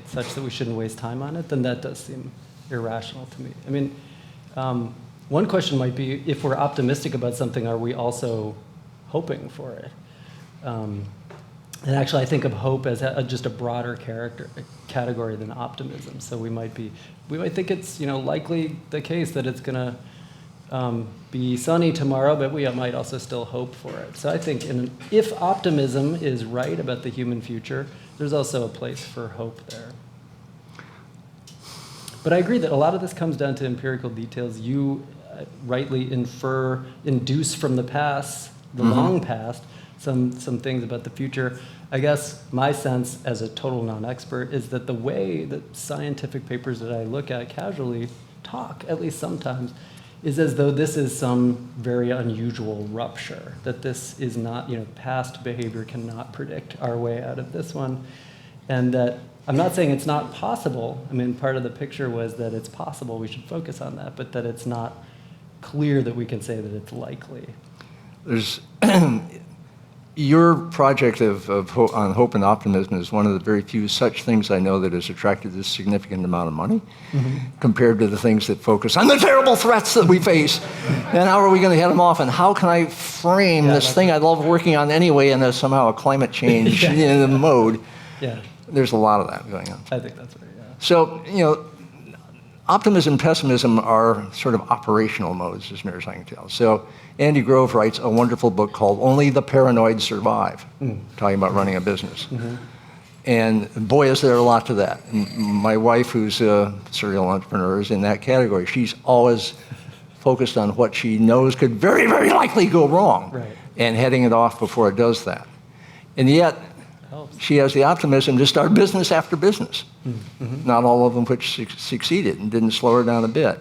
such that we shouldn't waste time on it, then that does seem irrational to me. I mean, one question might be, if we're optimistic about something, are we also hoping for it? And actually, I think of hope as just a broader category than optimism. So we might think it's likely the case that it's going to be sunny tomorrow, but we might also still hope for it. So I think if optimism is right about the human future, there's also a place for hope there. But I agree that a lot of this comes down to empirical details. You rightly induce from the past, the long past, some things about the future. I guess my sense as a total non-expert is that the way that scientific papers that I look at casually talk, at least sometimes, is as though this is some very unusual rupture, that this is not, past behavior cannot predict our way out of this one. And that I'm not saying it's not possible. I mean, part of the picture was that it's possible, we should focus on that, but that it's not clear that we can say that it's likely. There's your project on hope and optimism is one of the very few such things I know that has attracted this significant amount of money compared to the things that focus on the terrible threats that we face. And how are we going to head them off? And how can I frame this thing I love working on anyway in somehow a climate change mode? Yeah. There's a lot of that going on. I think that's right, yeah. So, optimism and pessimism are sort of operational modes, as near as I can tell. So Andy Grove writes a wonderful book called Only the Paranoid Survive, talking about running a business. And boy, is there a lot to that. And my wife, who's a serial entrepreneur, is in that category. She's always focused on what she knows could very, very likely go wrong, and heading it off before it does that. And yet, she has the optimism to start business after business. Not all of them which succeeded and didn't slow her down a bit.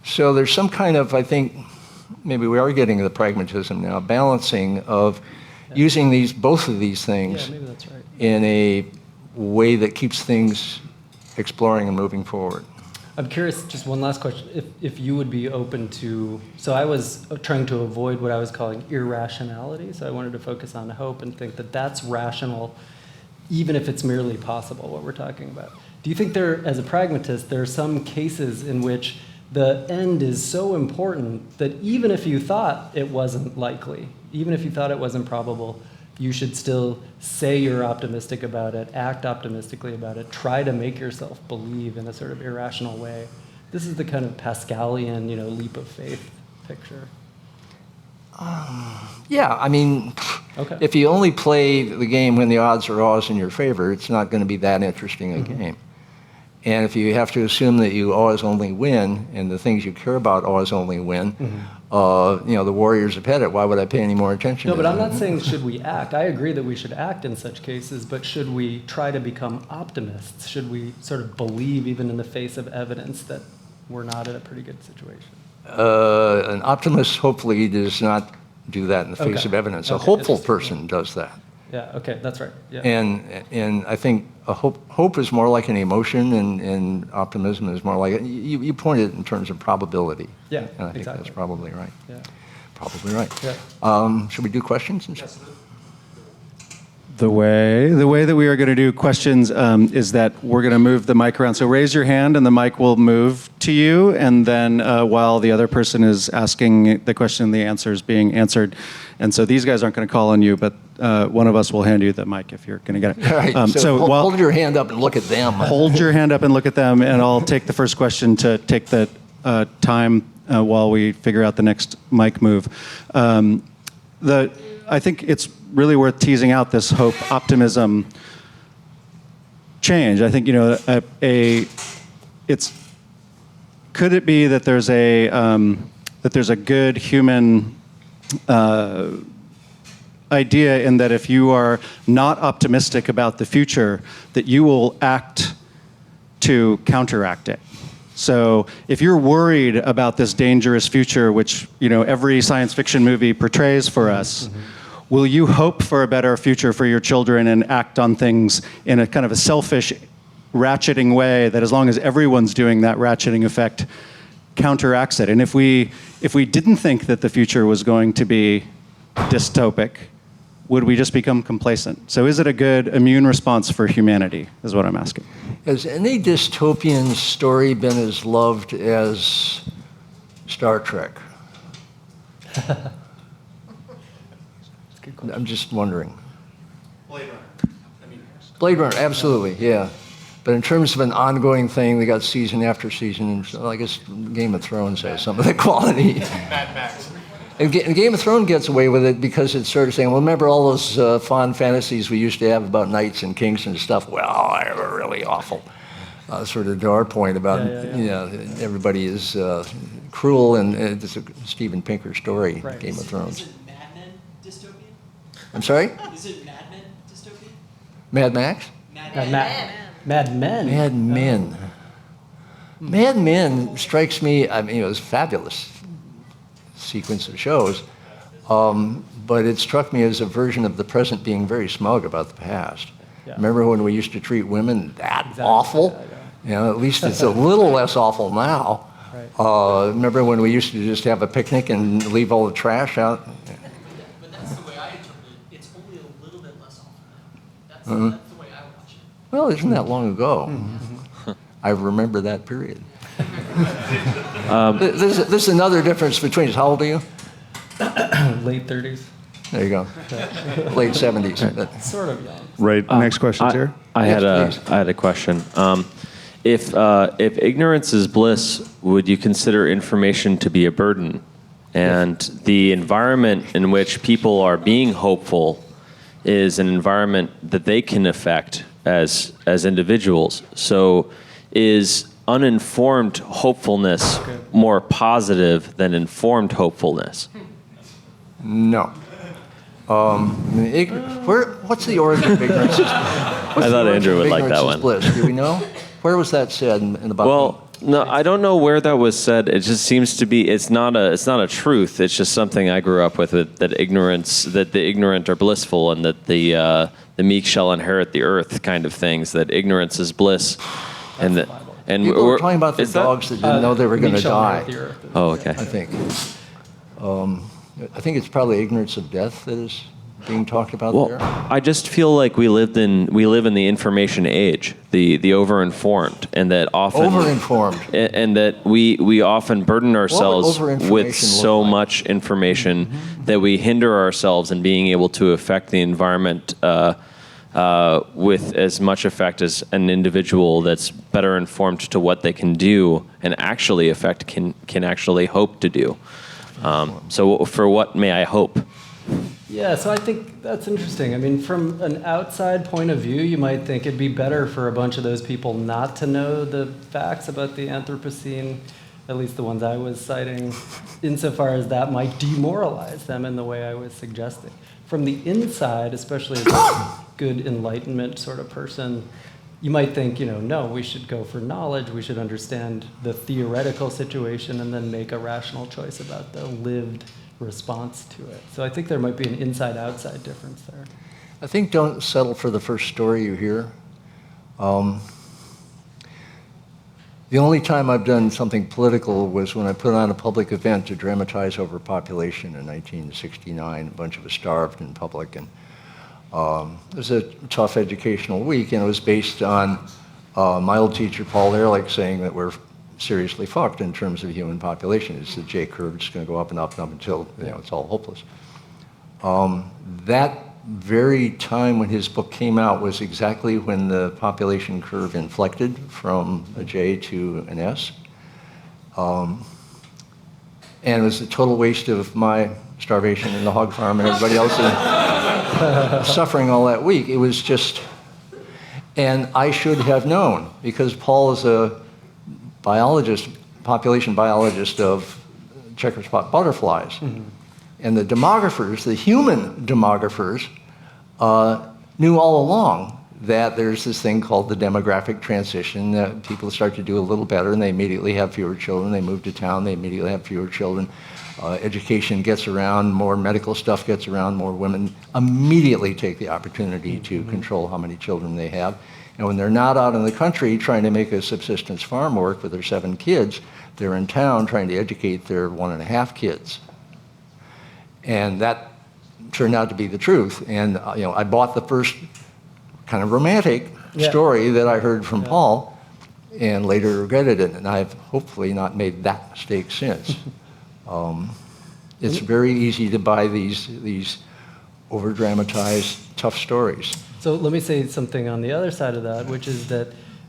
So there's some kind of, I think, maybe we are getting to the pragmatism now, balancing of using both of these things maybe that's right. in a way that keeps things exploring and moving forward. I'm curious, just one last question, if you would be open to, so I was trying to avoid what I was calling irrationality, so I wanted to focus on hope and think that that's rational, even if it's merely possible, what we're talking about. Do you think as a pragmatist, there are some cases in which the end is so important that even if you thought it wasn't likely, even if you thought it wasn't probable, you should still say you're optimistic about it, act optimistically about it, try to make yourself believe in a sort of irrational way? This is the kind of Pascalian, leap of faith picture. Yeah, I mean, if you only play the game when the odds are always in your favor, it's not going to be that interesting a game. And if you have to assume that you always only win, and the things you care about always only win, the Warriors have had it. Why would I pay any more attention to but them? I'm not saying should we act. I agree that we should act in such cases, but should we try to become optimists? Should we sort of believe, even in the face of evidence, that we're not in a pretty good situation? An optimist hopefully does not do that in the face of evidence. A hopeful person does that. Yeah, okay, that's right. Yeah. And I think hope is more like an emotion, and optimism is more like, you pointed it in terms of probability. Yeah, and I think that's probably right. Yeah. Probably right. Yeah. Should we do questions? Yes. The way that we are going to do questions is that we're going to move the mic around. So raise your hand and the mic will move to you. And then while the other person is asking the question, the answer is being answered. And so these guys aren't going to call on you, but one of us will hand you the mic if you're going to get it. All right. So hold your hand up and look at them. Hold your hand up and look at them, and I'll take the first question to take the time while we figure out the next mic move. I think it's really worth teasing out this hope, optimism change. I think, could it be that there's a good human idea in that if you are not optimistic about the future, that you will act to counteract it. So if you're worried about this dangerous future, which every science fiction movie portrays for us, will you hope for a better future for your children and act on things in a kind of a selfish, ratcheting way that, as long as everyone's doing that ratcheting effect, counteracts it? And if we didn't think that the future was going to be dystopic, would we just become complacent? So is it a good immune response for humanity, is what I'm asking. Has any dystopian story been as loved as Star Trek? I'm just wondering. Blade Runner. Blade Runner, absolutely, yeah. But in terms of an ongoing thing, they got season after season, and so I guess Game of Thrones has some of the quality. Mad Max. And Game of Thrones gets away with it because it's sort of saying, well, remember all those fond fantasies we used to have about knights and kings and stuff? Well, they were really awful. Sort of to our point about, everybody is cruel, and it's a Steven Pinker story, Game of Thrones. Is it Mad Men dystopian? I'm sorry? Is it Mad Men dystopian? Mad Max? Mad Men. Mad Men. Mad Men strikes me, I mean, it was a fabulous sequence of shows, but it struck me as a version of the present being very smug about the past. Yeah. Remember when we used to treat women that awful? Yeah. At least it's a little less awful now. Right. Remember when we used to just have a picnic and leave all the trash out? But that's the way I interpret it. That's the way I watch it. Well, isn't that long ago? I remember that period. This is another difference between us. How old are you? Late 30s. There you go. Late 70s. Sort of young. Right. Next question's here. I Yes, had a question. If ignorance is bliss, would you consider information to be a burden? And the environment in which people are being hopeful is an environment that they can affect as individuals. So is uninformed hopefulness more positive than informed hopefulness? No. What's the origin of ignorance? I thought Andrew would like that one. Bliss? Do we know? Where was that said in the Bible? Well, no, I don't know where that was said. It just seems to be. It's not a truth. It's just something I grew up with. That the ignorant are blissful, and that the meek shall inherit the earth, kind of things. That ignorance is bliss, and that. And People were talking about the dogs that didn't know they were going to die. Oh, okay. I think. I think it's probably ignorance of death that is being talked about Well, there. I just feel like we live in the information age, the overinformed, and that often Overinformed. and that we often burden ourselves overinformation with so look like? much information that we hinder ourselves in being able to affect the environment with as much effect as an individual that's better informed to what they can do and actually affect can actually hope to do. So for what may I hope? Yeah, so I think that's interesting. I mean, from an outside point of view, you might think it'd be better for a bunch of those people not to know the facts about the Anthropocene, at least the ones I was citing, insofar as that might demoralize them in the way I was suggesting. From the inside, especially as a good enlightenment sort of person, you might think, no, we should go for knowledge, we should understand the theoretical situation and then make a rational choice about the lived response to it. So I think there might be an inside-outside difference there. I think don't settle for the first story you hear. The only time I've done something political was when I put on a public event to dramatize overpopulation in 1969. A bunch of us starved in public, and it was a tough educational week, and it was based on my old teacher, Paul Ehrlich, saying that we're seriously fucked in terms of human population. It's the J curve, it's going to go up and up and up until it's all hopeless. That very time when his book came out was exactly when the population curve inflected from a J to an S. And it was a total waste of my starvation in the hog farm and everybody else suffering all that week. It was just, and I should have known, because Paul is a biologist, population biologist of checker spot butterflies. Mm-hmm. And the demographers, the human demographers, knew all along that there's this thing called the demographic transition, that people start to do a little better and they immediately have fewer children. They move to town, they immediately have fewer children. Education gets around, more medical stuff gets around, more women immediately take the opportunity to control how many children they have. And when they're not out in the country trying to make a subsistence farm work with their 7 kids, they're in town trying to educate their 1.5 kids. And that turned out to be the truth. And I bought the first kind of romantic story that I heard from Paul, and later regretted it. And I've hopefully not made that mistake since. It's very easy to buy these over-dramatized, tough stories. So let me say something on the other side of that, which is that,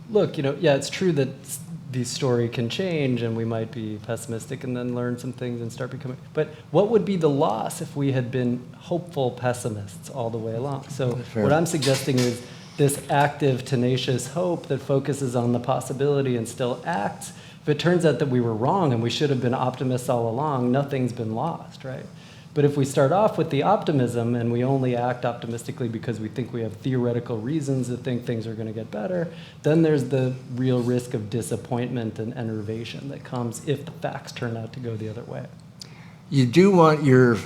look, it's true that the story can change and we might be pessimistic and then learn some things and start becoming, but what would be the loss if we had been hopeful pessimists all the way along? So what I'm suggesting is this active, tenacious hope that focuses on the possibility and still acts. If it turns out that we were wrong and we should have been optimists all along, nothing's been lost, right? But if we start off with the optimism and we only act optimistically because we think we have theoretical reasons to think things are going to get better, then there's the real risk of disappointment and enervation that comes if the facts turn out to go the other way. You do want your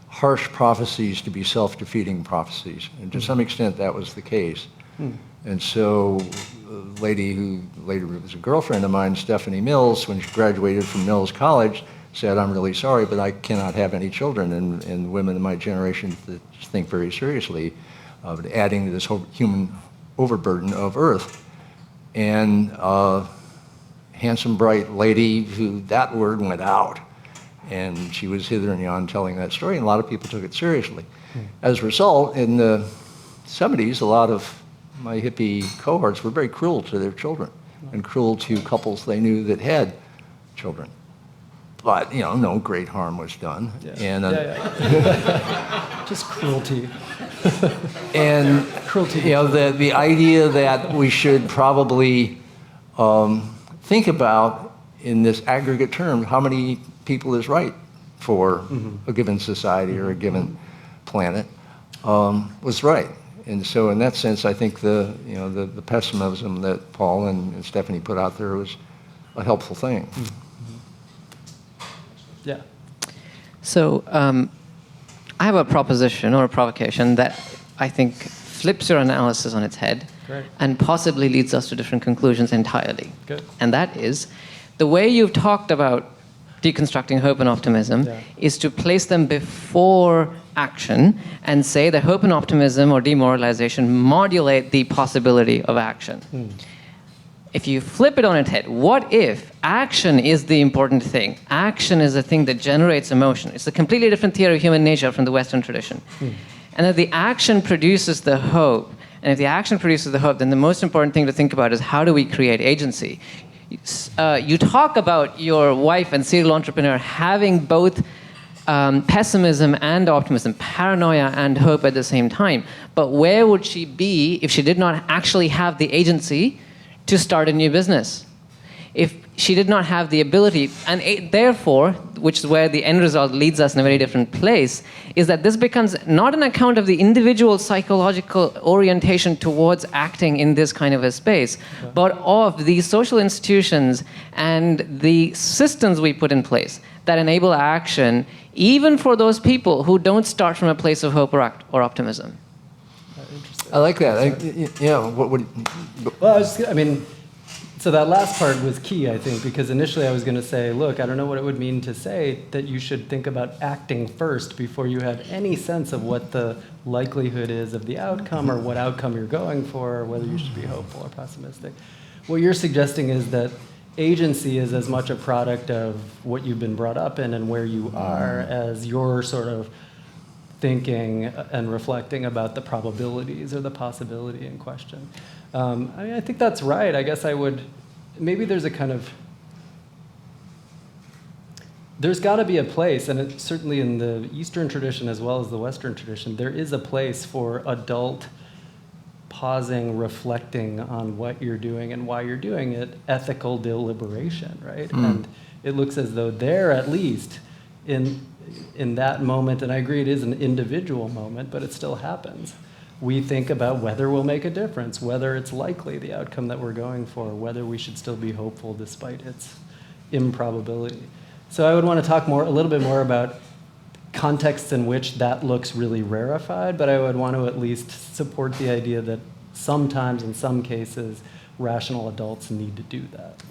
harsh prophecies to be self-defeating prophecies, and to some extent that was the case. And so a lady who later was a girlfriend of mine, Stephanie Mills, when she graduated from Mills College, said, "I'm really sorry, but I cannot have any children." And women in my generation that think very seriously of adding to this whole human overburden of Earth. And handsome, bright lady who that word went out. And she was hither and yon telling that story, and a lot of people took it seriously. As a result, in the 70s, a lot of my hippie cohorts were very cruel to their children and cruel to couples they knew that had children. But, you know, no great harm was done. Yeah. And, Just cruelty. and Cruelty. you know, the idea that we should probably think about in this aggregate term how many people is right for a given society or a given planet was right. And so in that sense, I think the pessimism that Paul and Stephanie put out there was a helpful thing. Yeah. So I have a proposition or a provocation that I think flips your analysis on its head. Great. And possibly leads us to different conclusions entirely. Good. And that is, the way you've talked about deconstructing hope and optimism is to place them before action and say that hope and optimism or demoralization modulate the possibility of action. If you flip it on its head, what if action is the important thing? Action is the thing that generates emotion. It's a completely different theory of human nature from the Western tradition. And that the action produces the hope. And if the action produces the hope, then the most important thing to think about is how do we create agency? You talk about your wife and serial entrepreneur having both pessimism and optimism, paranoia and hope at the same time. But where would she be if she did not actually have the agency to start a new business? If she did not have the ability, and therefore, which is where the end result leads us in a very different place, is that this becomes not an account of the individual psychological orientation towards acting in this kind of a space, but of the social institutions and the systems we put in place that enable action, even for those people who don't start from a place of hope or optimism. I like that. Well, so that last part was key, I think, because initially I was going to say, look, I don't know what it would mean to say that you should think about acting first before you have any sense of what the likelihood is of the outcome or what outcome you're going for, or whether you should be hopeful or pessimistic. What you're suggesting is that agency is as much a product of what you've been brought up in and where you are as your sort of thinking and reflecting about the probabilities or the possibility in question. I think that's right. I guess maybe there's a kind of, there's got to be a place, and it's certainly in the Eastern tradition as well as the Western tradition, there is a place for adult pausing, reflecting on what you're doing and why you're doing it, ethical deliberation, right? And it looks as though there, at least, in that moment, and I agree it is an individual moment, but it still happens. We think about whether we'll make a difference, whether it's likely the outcome that we're going for, whether we should still be hopeful despite its improbability. So I would want to talk a little bit more about contexts in which that looks really rarefied, but I would want to at least support the idea that sometimes, in some cases, rational adults need to do that.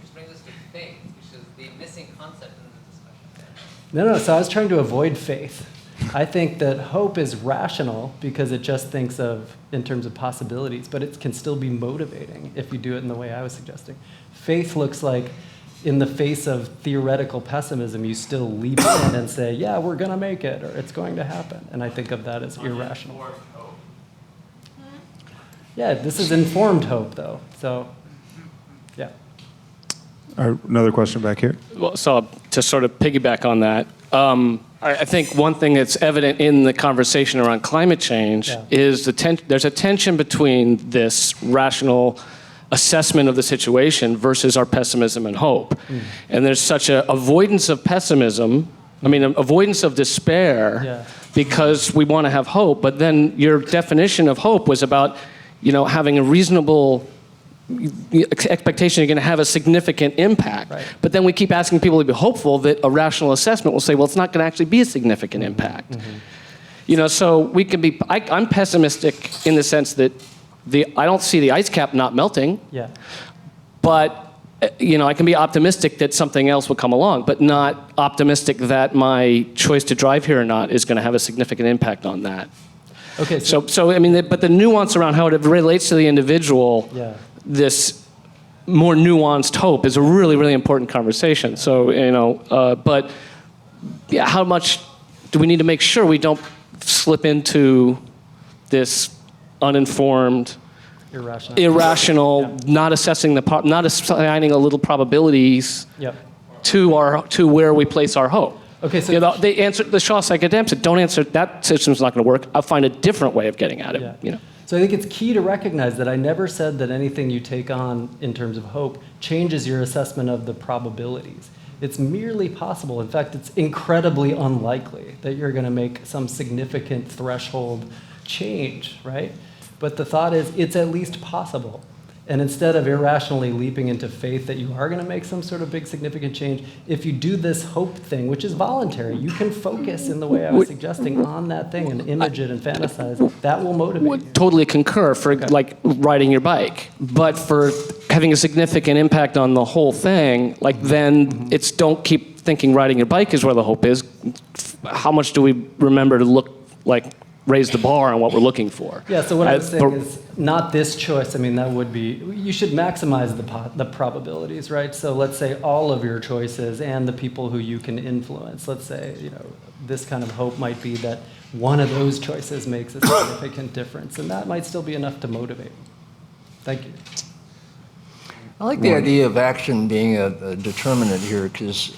Which brings us to faith, which is the missing concept in the discussion. No, so I was trying to avoid faith. I think that hope is rational because it just thinks of in terms of possibilities, but it can still be motivating if you do it in the way I was suggesting. Faith looks like in the face of theoretical pessimism, you still leap in and say, yeah, we're going to make it, or it's going to happen. And I think of that as irrational. Yeah, this is informed hope, though. So, yeah. Another question back here. Well, so to sort of piggyback on that, I think one thing that's evident in the conversation around climate change is there's a tension between this rational assessment of the situation versus our pessimism and hope. And there's such an avoidance of pessimism, avoidance of despair, because we want to have hope. But then your definition of hope was about, having a reasonable expectation you're going to have a significant impact. Right. But then we keep asking people to be hopeful that a rational assessment will say, well, it's not going to actually be a significant impact. So we can be, I'm pessimistic in the sense that I don't see the ice cap not melting. Yeah. But, I can be optimistic that something else will come along, but not optimistic that my choice to drive here or not is going to have a significant impact on that. Okay, So I mean, but the nuance around how it relates to the individual, Yeah. this more nuanced hope is a really, really important conversation. So, but yeah, how much do we need to make sure we don't slip into this uninformed, irrational, not assessing not assigning a little probabilities Yep. to where we place our hope. Okay, so They answer the Shawshank Redemption. Don't answer that system's not going to work. I'll find a different way of getting at it. Yeah. So I think it's key to recognize that I never said that anything you take on in terms of hope changes your assessment of the probabilities. It's merely possible. In fact, it's incredibly unlikely that you're going to make some significant threshold change, right? But the thought is it's at least possible. And instead of irrationally leaping into faith that you are going to make some sort of big significant change, if you do this hope thing, which is voluntary, you can focus in the way I was suggesting on that thing and image it and fantasize. That will motivate you. Totally concur for like riding your bike, but for having a significant impact on the whole thing, like then it's don't keep thinking riding your bike is where the hope is. How much do we remember to look like raise the bar on what we're looking for? Yeah, so what I was saying is not this choice. I mean, that would be, you should maximize the probabilities, right? So let's say all of your choices and the people who you can influence. Let's say, this kind of hope might be that one of those choices makes a significant difference, and that might still be enough to motivate. Thank you. I like the idea of action being a determinant here, because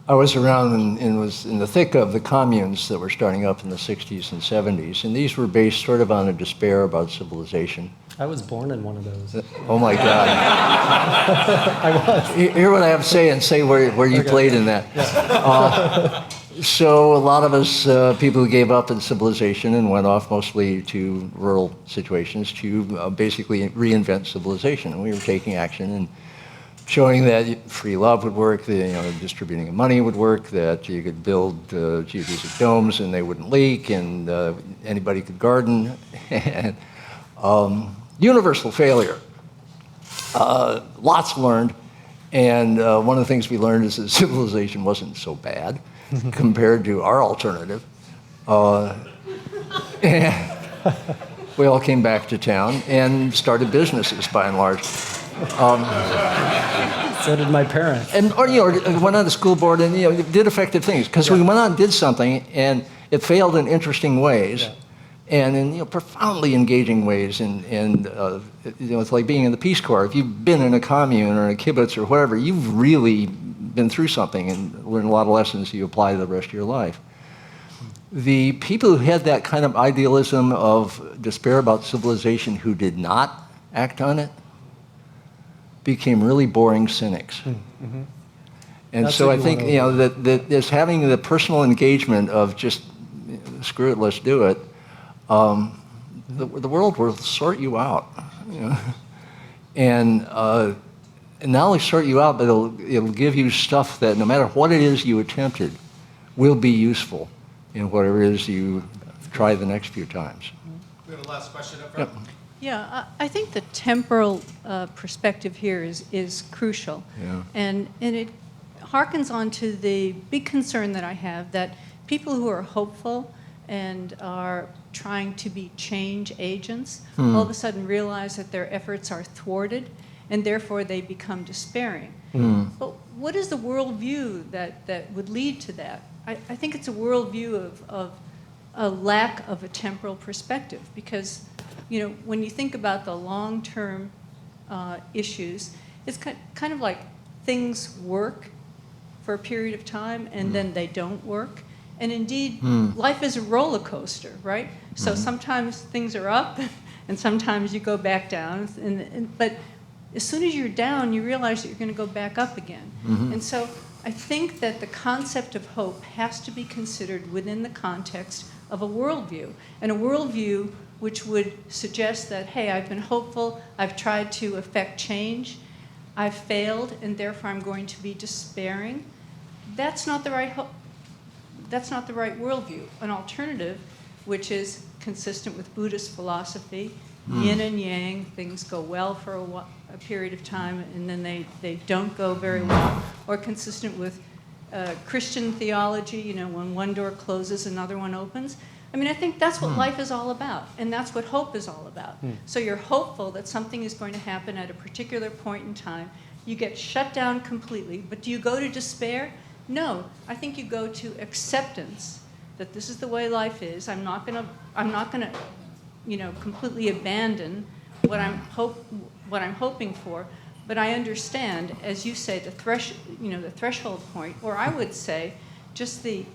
I was around and was in the thick of the communes that were starting up in the 60s and 70s, and these were based sort of on a despair about civilization. I was born in one of those. Oh my God. I was. Hear what I have to say and say where you played in that. Yeah. So a lot of us, people who gave up in civilization and went off mostly to rural situations to basically reinvent civilization. And we were taking action and showing that free love would work, distributing of money would work, that you could build geodesic domes and they wouldn't leak, and anybody could garden. And universal failure. Lots learned, and one of the things we learned is that civilization wasn't so bad compared to our alternative. And we all came back to town and started businesses, by and large. So did my parents. And went on the school board and did effective things, because we went on and did something and it failed in interesting ways, and in profoundly engaging ways. And it's like being in the Peace Corps. If you've been in a commune or a kibbutz or whatever, you've really been through something and learned a lot of lessons you apply to the rest of your life. The people who had that kind of idealism of despair about civilization who did not act on it became really boring cynics. Mm-hmm. And so I think that there's having the personal engagement of just screw it, let's do it. The world will sort you out, and not only sort you out, but it'll give you stuff that no matter what it is you attempted, will be useful in whatever it is you try the next few times. We have a last question up front. Yep. Yeah, I think the temporal perspective here is crucial. Yeah. And it harkens on to the big concern that I have, that people who are hopeful and are trying to be change agents all of a sudden realize that their efforts are thwarted, and therefore they become despairing. But what is the worldview that would lead to that? I think it's a worldview of a lack of a temporal perspective, because when you think about the long-term issues, it's kind of like things work for a period of time and then they don't work. And indeed, life is a roller coaster, right? So sometimes things are up and sometimes you go back down. But as soon as you're down, you realize that you're going to go back up again. And so I think that the concept of hope has to be considered within the context of a worldview. And a worldview which would suggest that, hey, I've been hopeful, I've tried to effect change, I've failed, and therefore I'm going to be despairing. That's not the right that's not the right worldview. An alternative, which is consistent with Buddhist philosophy, yin and yang, things go well for a period of time and then they don't go very well, or consistent with Christian theology, you know, when one door closes, another one opens. I mean, I think that's what life is all about, and that's what hope is all about. So you're hopeful that something is going to happen at a particular point in time. You get shut down completely, but do you go to despair? No, I think you go to acceptance that this is the way life is. I'm not gonna, you know, completely abandon what I'm hoping for. But I understand, as you say, the threshold point, or I would say, just the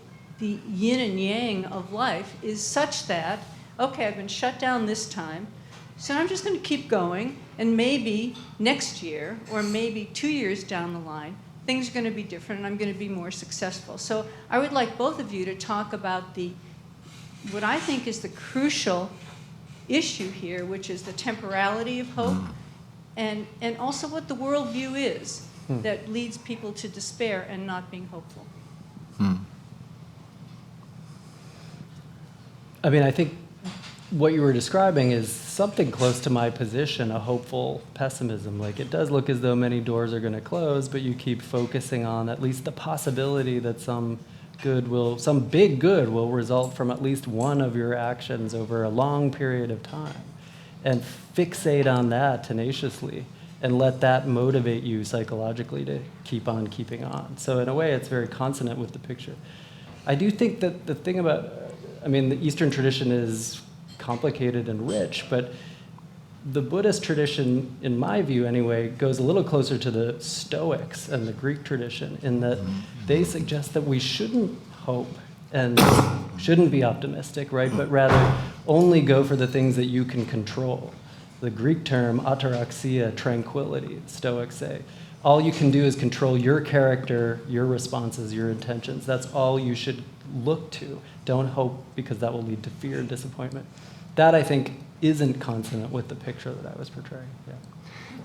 yin and yang of life is such that, okay, I've been shut down this time, so I'm just going to keep going, and maybe next year, or maybe 2 years down the line, things are going to be different, and I'm going to be more successful. So I would like both of you to talk about what I think is the crucial issue here, which is the temporality of hope, and also what the worldview is that leads people to despair and not being hopeful. I mean, I think what you were describing is something close to my position, a hopeful pessimism. Like, it does look as though many doors are going to close, but you keep focusing on at least the possibility that some big good will result from at least one of your actions over a long period of time. And fixate on that tenaciously and let that motivate you psychologically to keep on keeping on. So in a way, it's very consonant with the picture. I do think that the thing about, I mean, the Eastern tradition is complicated and rich, but the Buddhist tradition, in my view anyway, goes a little closer to the Stoics and the Greek tradition in that they suggest that we shouldn't hope and shouldn't be optimistic, right? But rather only go for the things that you can control. The Greek term, ataraxia, tranquility, the Stoics say. All you can do is control your character, your responses, your intentions. That's all you should look to. Don't hope, because that will lead to fear and disappointment. That, I think, isn't consonant with the picture that I was portraying. Yeah.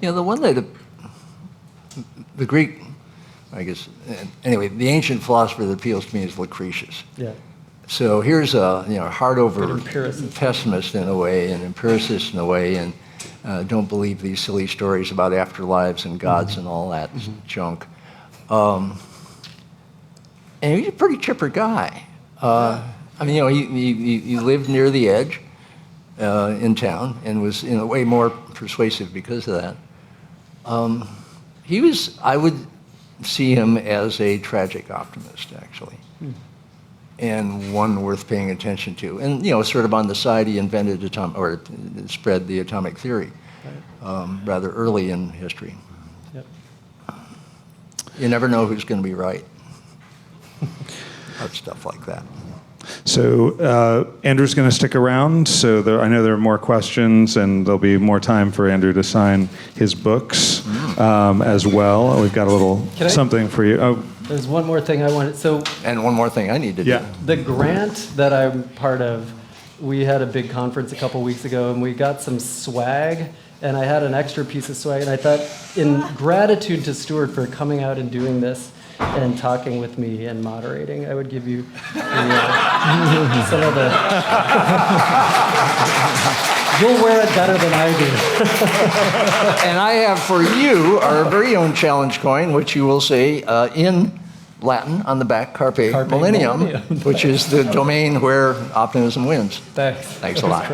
You know, the one way the Greek, I guess, anyway, the ancient philosopher that appeals to me is Lucretius. Yeah. So here's a hard-over Good empiricist. pessimist in a way, and empiricist in a way, and don't believe these silly stories about afterlives and gods and all that junk. And he's a pretty chipper guy. I mean, you know, he lived near the edge in town and was in a way more persuasive because of that. I would see him as a tragic optimist, actually. And one worth paying attention to. And, you know, sort of on the side, he invented spread the atomic theory rather early in history. Yep. You never know who's going to be right. Stuff like that. So Andrew's going to stick around. So I know there are more questions, and there'll be more time for Andrew to sign his books as well. We've got a little something for you. Oh. There's one more thing I wanted. And one more thing I need to do. The grant that I'm part of, we had a big conference a couple weeks ago, and we got some swag, and I had an extra piece of swag, and I thought, in gratitude to Stewart for coming out and doing this and talking with me and moderating, I would give you some of the... You'll wear it better than I do. And I have for you our very own challenge coin, which you will say in Latin on the back, Carpe Millennium, which is the domain where optimism wins. Thanks. Thanks a lot.